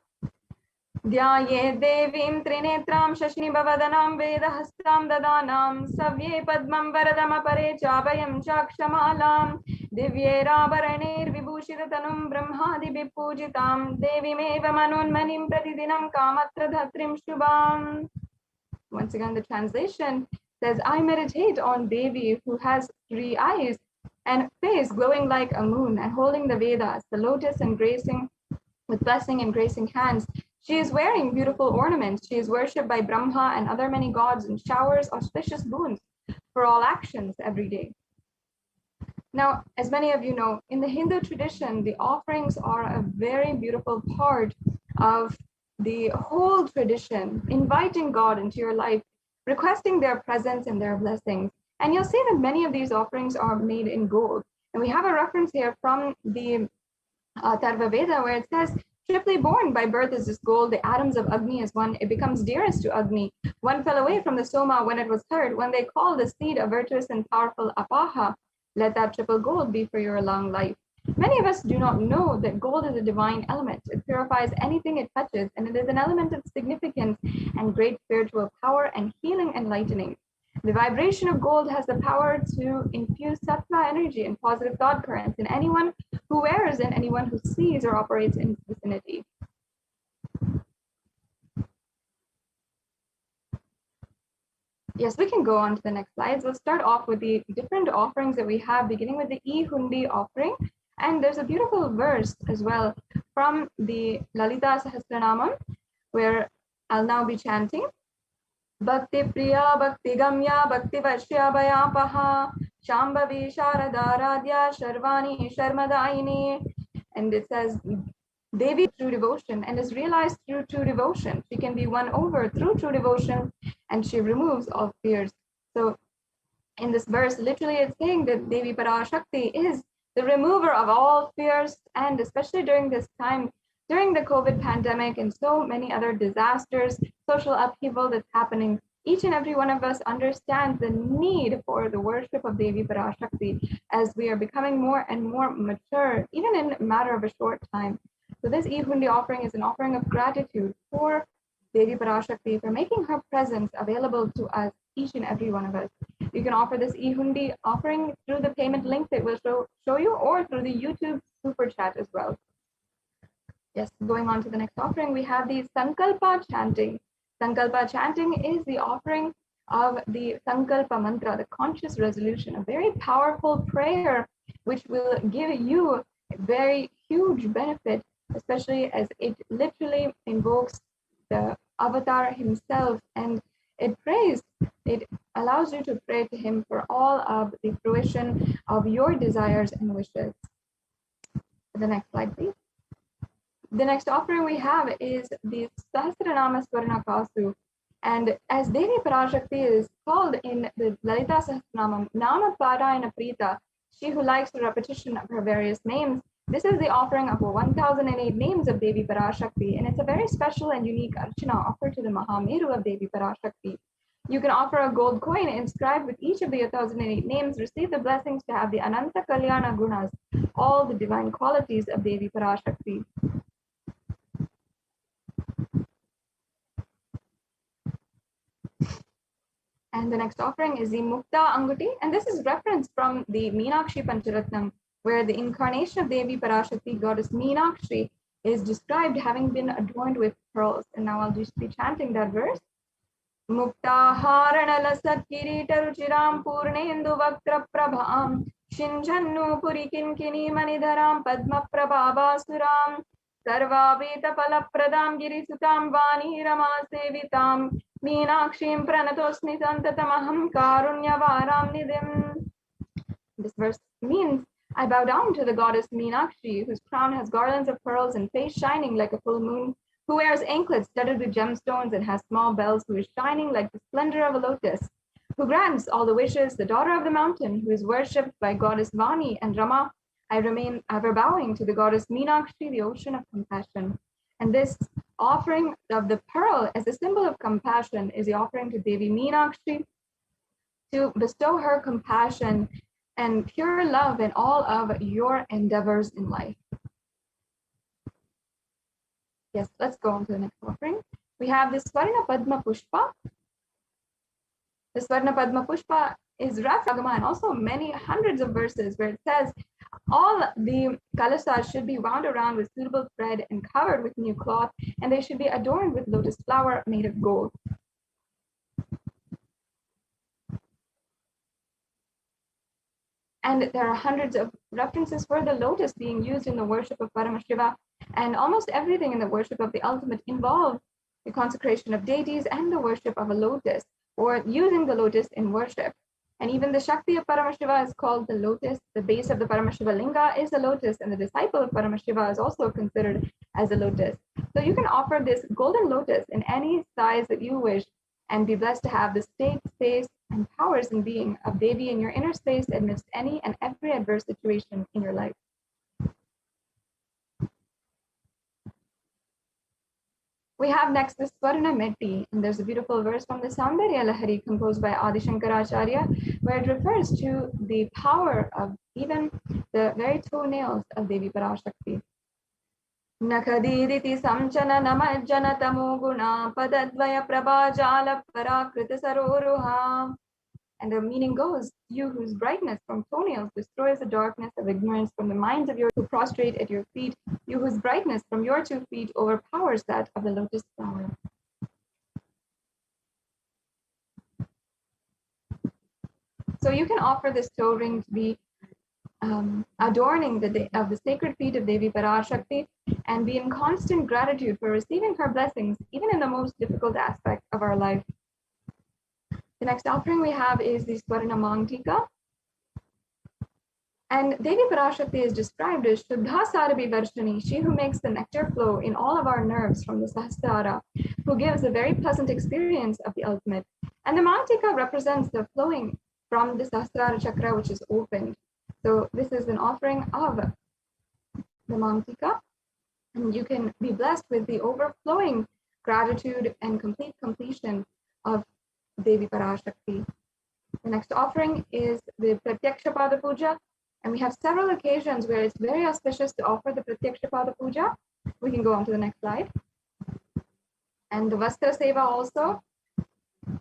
Dhyaye devim trinetram shashnibhavadanam vedahastam dadanam savye padmam varadam apare chabhayam chakshamalam divye rabaranir vibhushitatanum brahmadi vipujitam devimeva manonmanim pratidinam kamatra dhatrim shubham. Once again, the translation says, I meditate on Devi who has 3 eyes and face glowing like a moon and holding the Vedas, the lotus and gracing with blessing and gracing hands. She is wearing beautiful ornaments. She is worshipped by Brahma and other many gods and showers auspicious boons for all actions every day. Now, as many of you know, in the Hindu tradition, the offerings are a very beautiful part of the whole tradition, inviting God into your life, requesting their presence and their blessings. And you'll see that many of these offerings are made in gold. And we have a reference here from the Atharva Veda where it says, triply born by birth is this gold, the atoms of Agni is one, it becomes dearest to Agni. One fell away from the Soma when it was heard, when they call the seed a virtuous and powerful Apaha, let that triple gold be for your long life. Many of us do not know that gold is a divine element. It purifies anything it touches, and it is an element of significance and great spiritual power and healing and lightening. The vibration of gold has the power to infuse sattva energy and positive thought currents in anyone who wears and anyone who sees or operates in its vicinity. Yes, we can go on to the next slides. We'll start off with the different offerings that we have, beginning with the E-Hundi offering. And there's a beautiful verse as well from the Lalita Sahasranamam, where I'll now be chanting. Bhakti Priya, Bhakti Gamya, Bhakti Vashya Bhayapaha, Shambhavi Sharadaradhya, Sharvani Sharmadaini. And it says, Devi through devotion and is realized through true devotion. She can be won over through true devotion and she removes all fears. So in this verse, literally it's saying that Devi Parashakti is the remover of all fears, and especially during this time, during the COVID pandemic and so many other disasters, social upheaval that's happening, each and every one of us understands the need for the worship of Devi Parashakti as we are becoming more and more mature, even in a matter of a short time. So this E-Hundi offering is an offering of gratitude for Devi Parashakti for making her presence available to us, each and every one of us. You can offer this E-Hundi offering through the payment link that will show you, or through the YouTube super chat as well. Yes, going on to the next offering, we have the Sankalpa chanting. Sankalpa chanting is the offering of the Sankalpa mantra, the conscious resolution, a very powerful prayer which will give you a very huge benefit, especially as it literally invokes the avatar himself, and it allows you to pray to him for all of the fruition of your desires and wishes. The next slide, please. The next offering we have is the Sahasranama Swarna Kasu. And as Devi Parashakti is called in the Lalita Sahasranamam, Nama Parayana Prita, she who likes the repetition of her various names, this is the offering of 1008 names of Devi Parashakti, and it's a very special and unique archana offered to the Mahameru of Devi Parashakti. You can offer a gold coin inscribed with each of the 1008 names, receive the blessings to have the Ananta Kalyana Gunas, all the divine qualities of Devi Parashakti. And the next offering is the Mukta Anguti, and this is referenced from the Meenakshi Pancharatnam, where the incarnation of Devi Parashakti, goddess Meenakshi, is described having been adorned with pearls. And now I'll just be chanting that verse. Muktaharanala Kirita Ruchiram Purnendu Vakra Prabham Shinjannu Purikinkini Manidharam Padma Prabhavasuram Sarvavita Palapradam Girisutam Vani Rama Sevitam Meenakshim Pranatosmi Santatamaham Karunyavaram Nidim. This verse means, I bow down to the goddess Meenakshi, whose crown has garlands of pearls and face shining like a full moon, who wears anklets studded with gemstones and has small bells, who is shining like the splendor of a lotus, who grants all the wishes, the daughter of the mountain, who is worshipped by goddess Vani and Rama. I remain ever bowing to the goddess Meenakshi, the ocean of compassion. And this offering of the pearl as a symbol of compassion is the offering to Devi Meenakshi to bestow her compassion and pure love in all of your endeavors in life. Yes, let's go on to the next offering. We have the Swarna Padma Pushpa. The Swarna Padma Pushpa is Ragama and also many hundreds of verses where it says all the kalasas should be wound around with suitable thread and covered with new cloth, and they should be adorned with lotus flower made of gold. And there are hundreds of references for the lotus being used in the worship of Paramashiva, and almost everything in the worship of the ultimate involves the consecration of deities and the worship of a lotus, or using the lotus in worship. And even the Shakti of Paramashiva is called the lotus. The base of the Paramashiva linga is a lotus, and the disciple of Paramashiva is also considered as a lotus. So you can offer this golden lotus in any size that you wish and be blessed to have the state, space, and powers and being of Devi in your inner space amidst any and every adverse situation in your life. We have next the Swarna Meti, and there's a beautiful verse from the Saundarya Lahari composed by Adi Shankaracharya, where it refers to the power of even the very toenails of Devi Parashakti. Nakadiditi samchana namajjana tamoguna padadvaya prabhajala parakrita saroruha. And the meaning goes, you whose brightness from toenails destroys the darkness of ignorance from the minds of your who prostrate at your feet, you whose brightness from your 2 feet overpowers that of the lotus flower. So you can offer this toe ring to be adorning of the sacred feet of Devi Parashakti and be in constant gratitude for receiving her blessings, even in the most difficult aspect of our life. The next offering we have is the Swarna Mangtika. And Devi Parashakti is described as Shuddha Sarabhi Varshani, she who makes the nectar flow in all of our nerves from the Sahasrara, who gives a very pleasant experience of the ultimate. And the Mangtika represents the flowing from the Sahasrara chakra, which is opened. So this is an offering of the Mangtika, and you can be blessed with the overflowing gratitude and complete completion of Devi Parashakti. The next offering is the Pratyaksha Pada Puja, and we have several occasions where it's very auspicious to offer the Pratyaksha Pada Puja. We can go on to the next slide. And the Vastra Seva also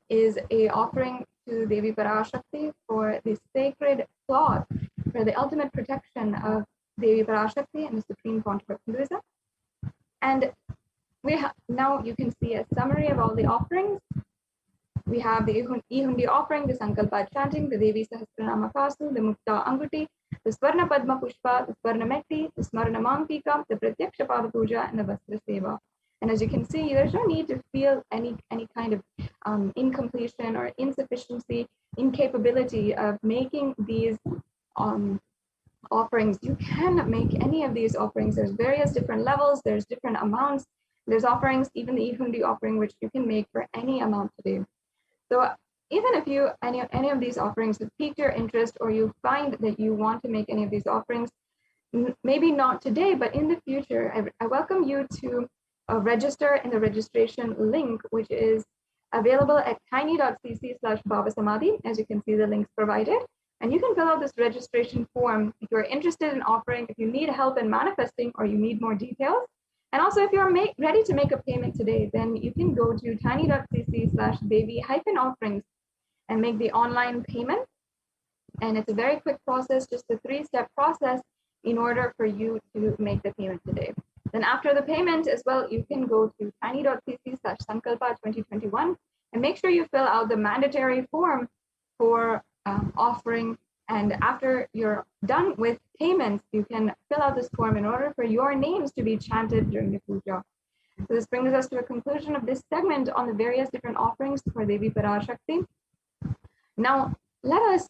is a offering to Devi Parashakti for the sacred cloth for the ultimate protection of Devi Parashakti and the Supreme Pontiff of Hinduism. And now you can see a summary of all the offerings. We have the Ihundi offering, the Sankalpa chanting, the Devi Sahasranama Kasu, the Mukta Anguti, the Swarna Padma Pushpa, the Swarna Meti, the Smarana Mangtika, the Pratyaksha Pada Puja, and the Vastra Seva. And as you can see, there's no need to feel any kind of incompletion or insufficiency, incapability of making these offerings. You can make any of these offerings. There's various different levels, there's different amounts. There's offerings, even the Ihundi offering, which you can make for any amount today. So even if any of these offerings have piqued your interest, or you find that you want to make any of these offerings, maybe not today, but in the future, I welcome you to register in the registration link, which is available at tiny.cc/babasamadhi. As you can see, the links provided. And you can fill out this registration form if you're interested in offering, if you need help in manifesting, or you need more details. And also, if you're ready to make a payment today, then you can go to tiny.cc/baby-offerings and make the online payment. And it's a very quick process, just a 3-step process in order for you to make the payment today. Then after the payment as well, you can go to tiny.cc/sankalpa2021 and make sure you fill out the mandatory form for offering. And after you're done with payments, you can fill out this form in order for your names to be chanted during the puja. So this brings us to a conclusion of this segment on the various different offerings for Devi Parashakti. Now, let us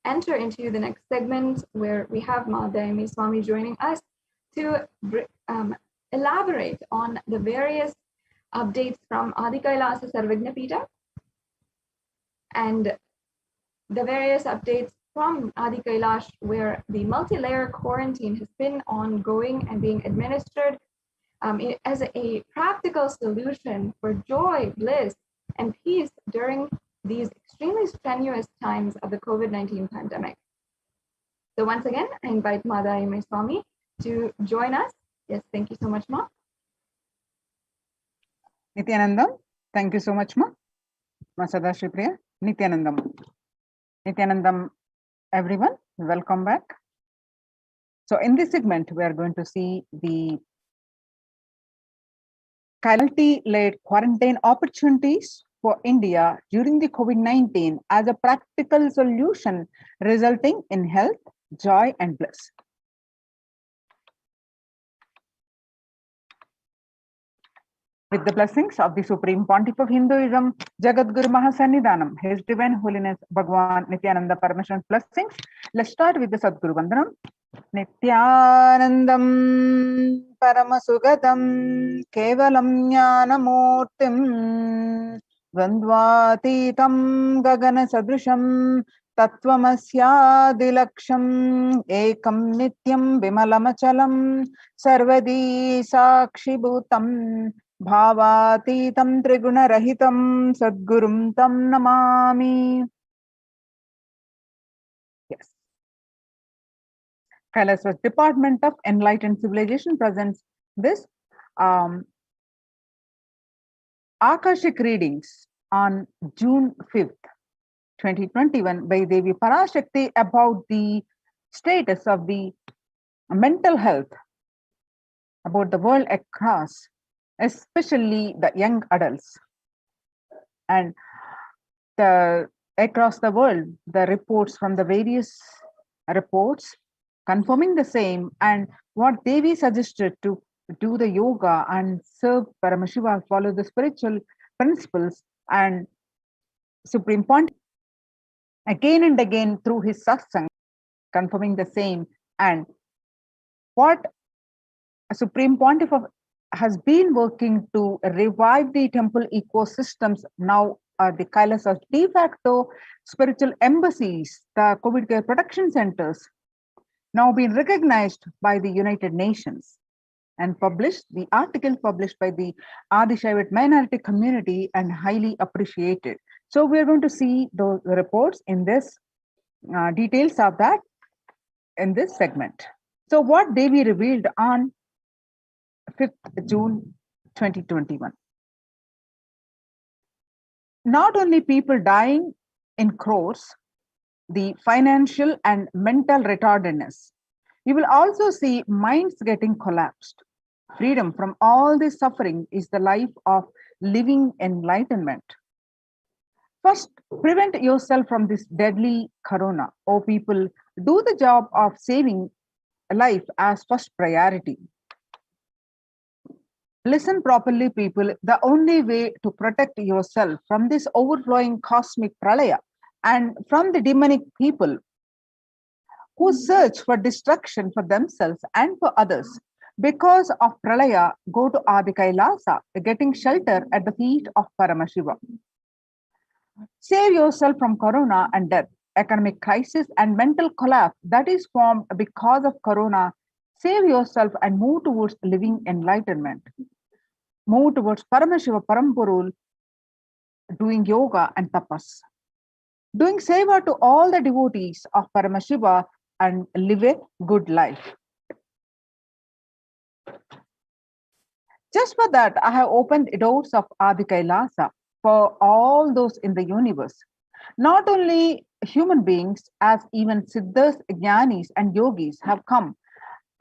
enter into the next segment where we have Madhyayami Swami joining us to elaborate on the various updates from Adi Kailasa Sarvagna Pita and the various updates from Adi Kailash where the multi-layer quarantine has been ongoing and being administered as a practical solution for joy, bliss, and peace during these extremely strenuous times of the COVID-19 pandemic. So once again, I invite Madhyayami Swami to join us. Yes, thank you so much, Ma. Nithyanandam, thank you so much, Ma. Ma Sadashri Priya, Nithyanandam. Nithyanandam, everyone, welcome back. So in this segment, we are going to see the multi-layered quarantine opportunities for India during the COVID-19 as a practical solution resulting in health, joy, and bliss. With the blessings of the Supreme Pontiff of Hinduism, Jagadguru Mahasannidhanam, His Divine Holiness Bhagwan Nithyananda Paramashivan's blessings, let's start with the Sadguru Vandanam. Nithyanandam Paramasugadam Kevalam Jnanamurtim Vandvatitam Gagana Sadrisham Tattvamasya Ekam Nityam Vimalamachalam Sarvadi Sakshibhutam Bhavatitam Triguna Rahitam Sadgurum Tam Namami. Yes. Kailaswa's Department of Enlightened Civilization presents this Akashic readings on June 5th, 2021 by Devi Parashakti about the status of the mental health about the world across, especially the young adults. And across the world, the reports from the various reports confirming the same, and what Devi suggested to do the yoga and serve Paramashiva, follow the spiritual principles, and Supreme Pontiff again and again through his satsang confirming the same, and what Supreme Pontiff has been working to revive the temple ecosystems. Now the Kailasas de facto spiritual embassies, the COVID care protection centers, now been recognized by the United Nations and published, the article published by the Adi Shaivat minority community and highly appreciated. So we're going to see those reports in this, details of that in this segment. So what Devi revealed on 5th June 2021. Not only people dying in crores, the financial and mental retardedness, you will also see minds getting collapsed. Freedom from all this suffering is the life of living enlightenment. First, prevent yourself from this deadly corona. Oh, people, do the job of saving life as first priority. Listen properly, people. The only way to protect yourself from this overflowing cosmic pralaya and from the demonic people who search for destruction for themselves and for others because of pralaya, go to Adi Kailasa, getting shelter at the feet of Paramashiva. Save yourself from corona and death, economic crisis and mental collapse that is formed because of corona. Save yourself and move towards living enlightenment. Move towards Paramashiva Parampurul, doing yoga and tapas. Doing seva to all the devotees of Paramashiva and live a good life. Just for that, I have opened the doors of Adi Kailasa for all those in the universe. Not only human beings, as even Siddhas, Jnanis and Yogis have come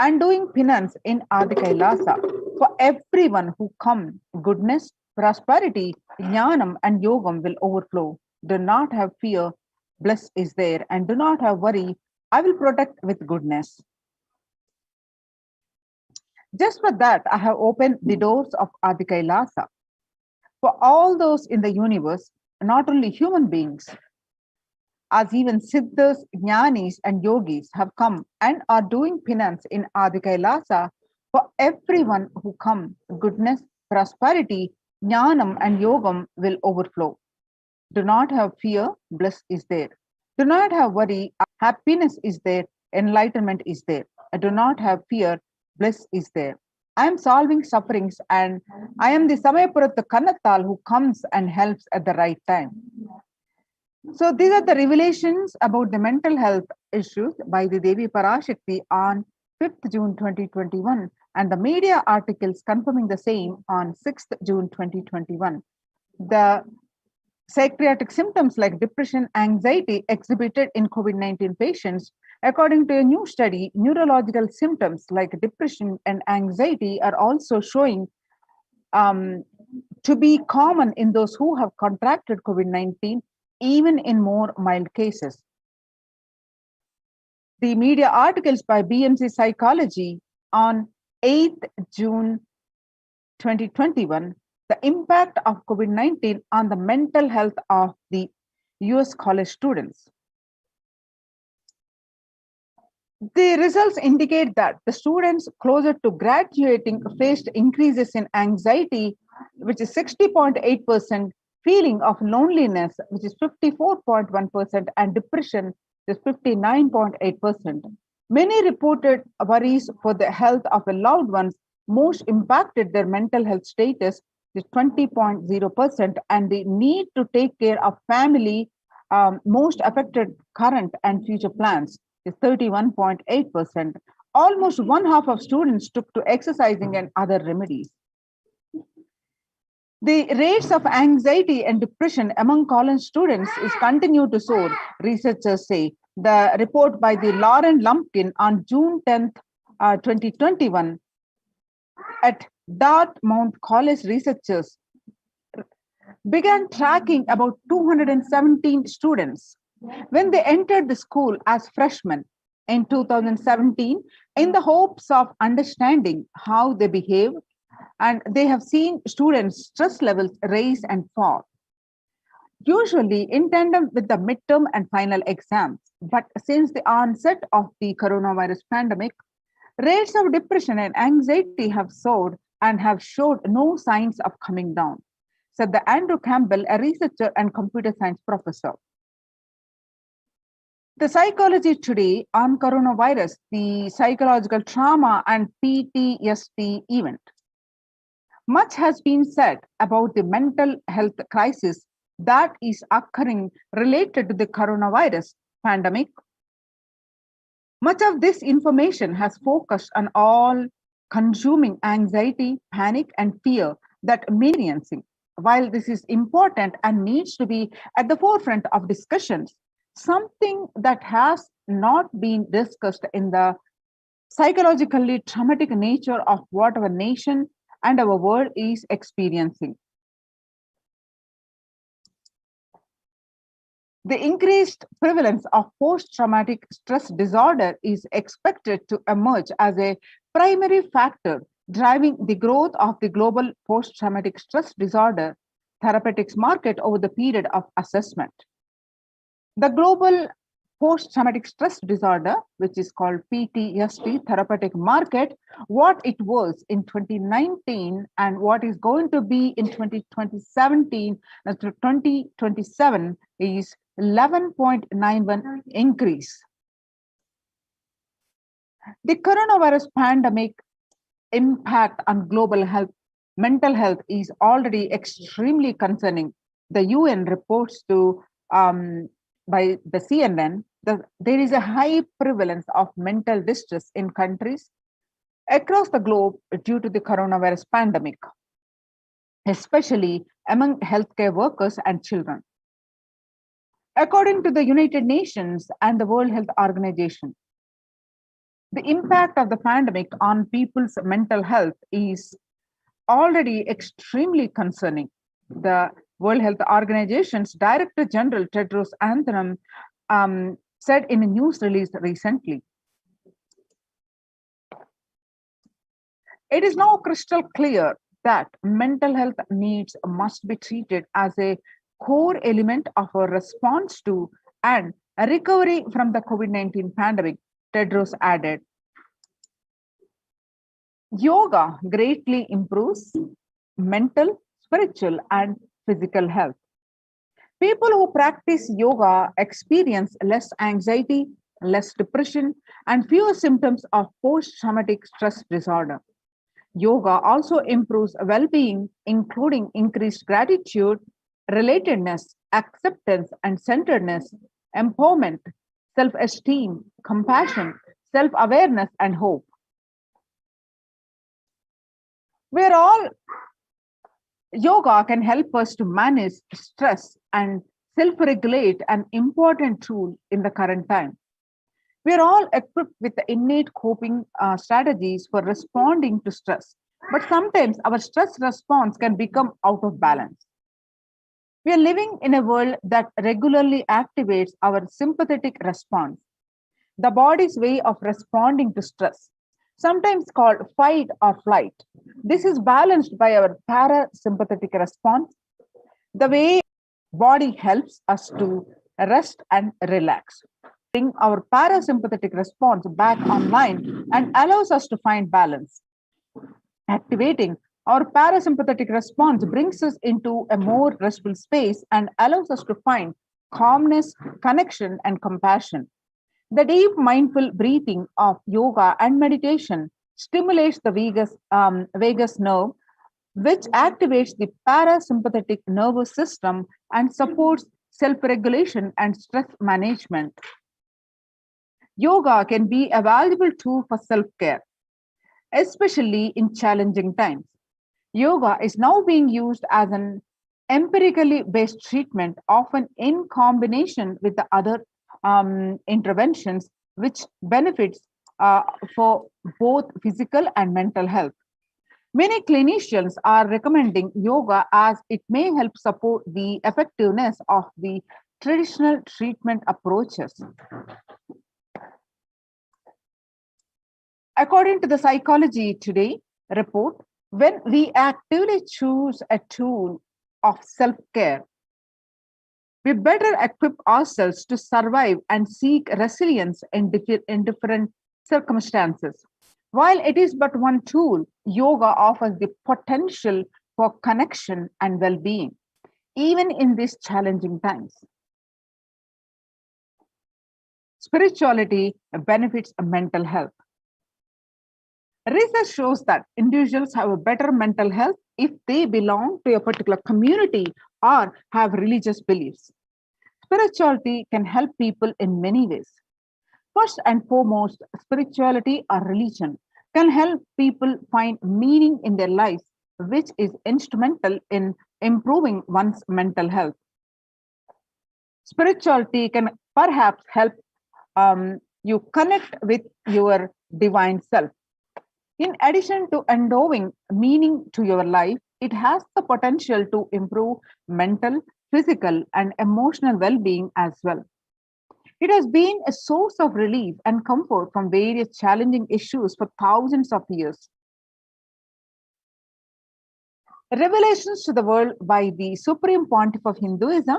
and doing penance in Adi Kailasa. For everyone who come, goodness, prosperity, jnanam and yogam will overflow. Do not have fear, bliss is there, and do not have worry, I will protect with goodness. Just for that, I have opened the doors of Adi Kailasa. For all those in the universe, not only human beings, as even siddhas, jnanis, and yogis have come and are doing penance in Adi Kailasa, for everyone who come, goodness, prosperity, jnanam, and yogam will overflow. Do not have fear, bliss is there. Do not have worry, happiness is there, enlightenment is there. Do not have fear, bliss is there. I am solving sufferings and I am the Samayapuratta Kannatal who comes and helps at the right time. So these are the revelations about the mental health issues by the Devi Parashakti on 5th June 2021 and the media articles confirming the same on 6th June 2021. The psychiatric symptoms like depression, anxiety exhibited in COVID-19 patients. According to a new study, neurological symptoms like depression and anxiety are also showing to be common in those who have contracted COVID-19, even in more mild cases. The media articles by BMC Psychology on 8th June 2021, the impact of COVID-19 on the mental health of the US college students. The results indicate that the students closer to graduating faced increases in anxiety, which is 60.8%, feeling of loneliness, which is 54.1%, and depression, which is 59.8%. Many reported worries for the health of the loved ones. Most impacted their mental health status, is 20.0%, and the need to take care of family most affected current and future plans, is 31.8%. Almost one half of students took to exercising and other remedies. The rates of anxiety and depression among college students is continued to soar, researchers say. The report by the Lauren Lumpkin on June 10th, 2021, at Dartmouth College, researchers began tracking about 217 students when they entered the school as freshmen in 2017 in the hopes of understanding how they behave, and they have seen students' stress levels rise and fall, usually in tandem with the midterm and final exams. But since the onset of the coronavirus pandemic, rates of depression and anxiety have soared and have showed no signs of coming down, said the Andrew Campbell, a researcher and computer science professor. The Psychology Today on coronavirus, the psychological trauma and PTSD event. Much has been said about the mental health crisis that is occurring related to the coronavirus pandemic. Much of this information has focused on all-consuming anxiety, panic, and fear that experiencing. While this is important and needs to be at the forefront of discussions, something that has not been discussed in the psychologically traumatic nature of what our nation and our world is experiencing. The increased prevalence of post-traumatic stress disorder is expected to emerge as a primary factor driving the growth of the global post-traumatic stress disorder therapeutics market over the period of assessment. The global post-traumatic stress disorder, which is called PTSD therapeutic market, what it was in 2019 and what is going to be in 2017 and to 2027 is 11.91 increase. The coronavirus pandemic impact on global health, mental health is already extremely concerning. The UN reports to by the CNN that there is a high prevalence of mental distress in countries across the globe due to the coronavirus pandemic, especially among healthcare workers and children. According to the United Nations and the World Health Organization, The impact of the pandemic on people's mental health is already extremely concerning. The World Health Organization's Director General Tedros Adhanom said in a news release recently, it is now crystal clear that mental health needs must be treated as a core element of our response to and a recovery from the COVID-19 pandemic, Tedros added. Yoga greatly improves mental, spiritual, and physical health. People who practice yoga experience less anxiety, less depression, and fewer symptoms of post-traumatic stress disorder. Yoga also improves well-being, including increased gratitude, relatedness, acceptance and centeredness, empowerment, self-esteem, compassion, self-awareness, and hope. Yoga can help us to manage stress and self-regulate, an important tool in the current time. We are all equipped with the innate coping strategies for responding to stress, but sometimes our stress response can become out of balance. We are living in a world that regularly activates our sympathetic response, the body's way of responding to stress, sometimes called fight or flight. This is balanced by our parasympathetic response, the way body helps us to rest and relax. Bring our parasympathetic response back online and allows us to find balance. Activating our parasympathetic response brings us into a more restful space and allows us to find calmness, connection, and compassion. The deep mindful breathing of yoga and meditation stimulates the vagus nerve, which activates the parasympathetic nervous system and supports self-regulation and stress management. Yoga can be a valuable tool for self-care, especially in challenging times. Yoga is now being used as an empirically based treatment, often in combination with the other interventions, which benefits for both physical and mental health. Many clinicians are recommending yoga as it may help support the effectiveness of the traditional treatment approaches. According to the Psychology Today report, when we actively choose a tool of self-care, we better equip ourselves to survive and seek resilience in different circumstances. While it is but one tool, yoga offers the potential for connection and well-being, even in these challenging times. Spirituality benefits mental health. Research shows that individuals have a better mental health if they belong to a particular community or have religious beliefs. Spirituality can help people in many ways. First and foremost, spirituality or religion can help people find meaning in their lives, which is instrumental in improving one's mental health. Spirituality can perhaps help you connect with your divine self. In addition to endowing meaning to your life, it has the potential to improve mental, physical, and emotional well-being as well. It has been a source of relief and comfort from various challenging issues for thousands of years. Revelations to the world by the Supreme Pontiff of Hinduism,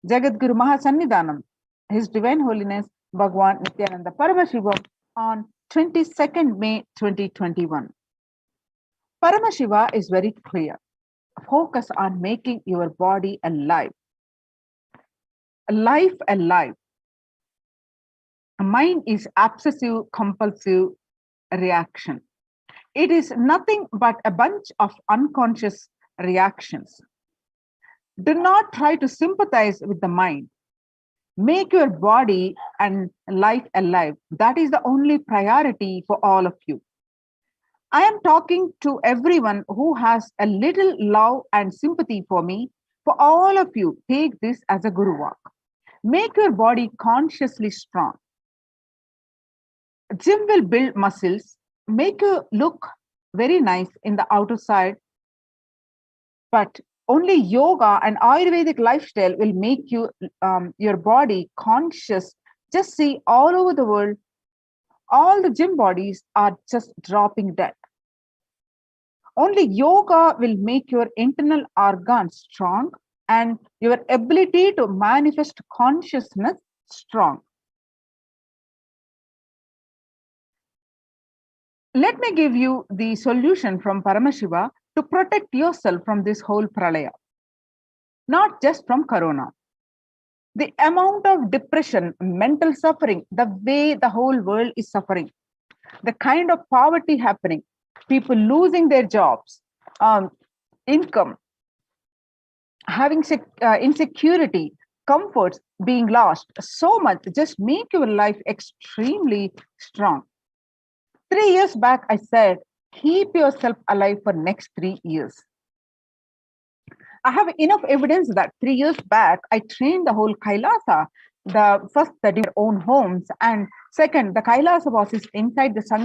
Jagadguru Mahasannidhanam, His Divine Holiness Bhagwan Nithyananda Paramashivam, on 22nd May 2021. Paramashiva is very clear. Focus on making your body alive. Life alive. Mind is obsessive compulsive reaction. It is nothing but a bunch of unconscious reactions. Do not try to sympathize with the mind. Make your body and life alive. That is the only priority for all of you. I am talking to everyone who has a little love and sympathy for me. For all of you, take this as a guru walk. Make your body consciously strong. Gym will build muscles, make you look very nice in the outer side, but only yoga and Ayurvedic lifestyle will make you your body conscious. Just see all over the world, all the gym bodies are just dropping dead. Only yoga will make your internal organs strong and your ability to manifest consciousness strong. Let me give you the solution from Paramashiva to protect yourself from this whole pralaya, not just from corona. The amount of depression, mental suffering, the way the whole world is suffering, the kind of poverty happening, people losing their jobs, income, having insecurity, comforts being lost, so much, just make your life extremely strong. 3 years back, I said, keep yourself alive for next 3 years. I have enough evidence that 3 years back, I trained the whole Kailasa. The first, that your own homes, and second, the Kailasa was inside the sun.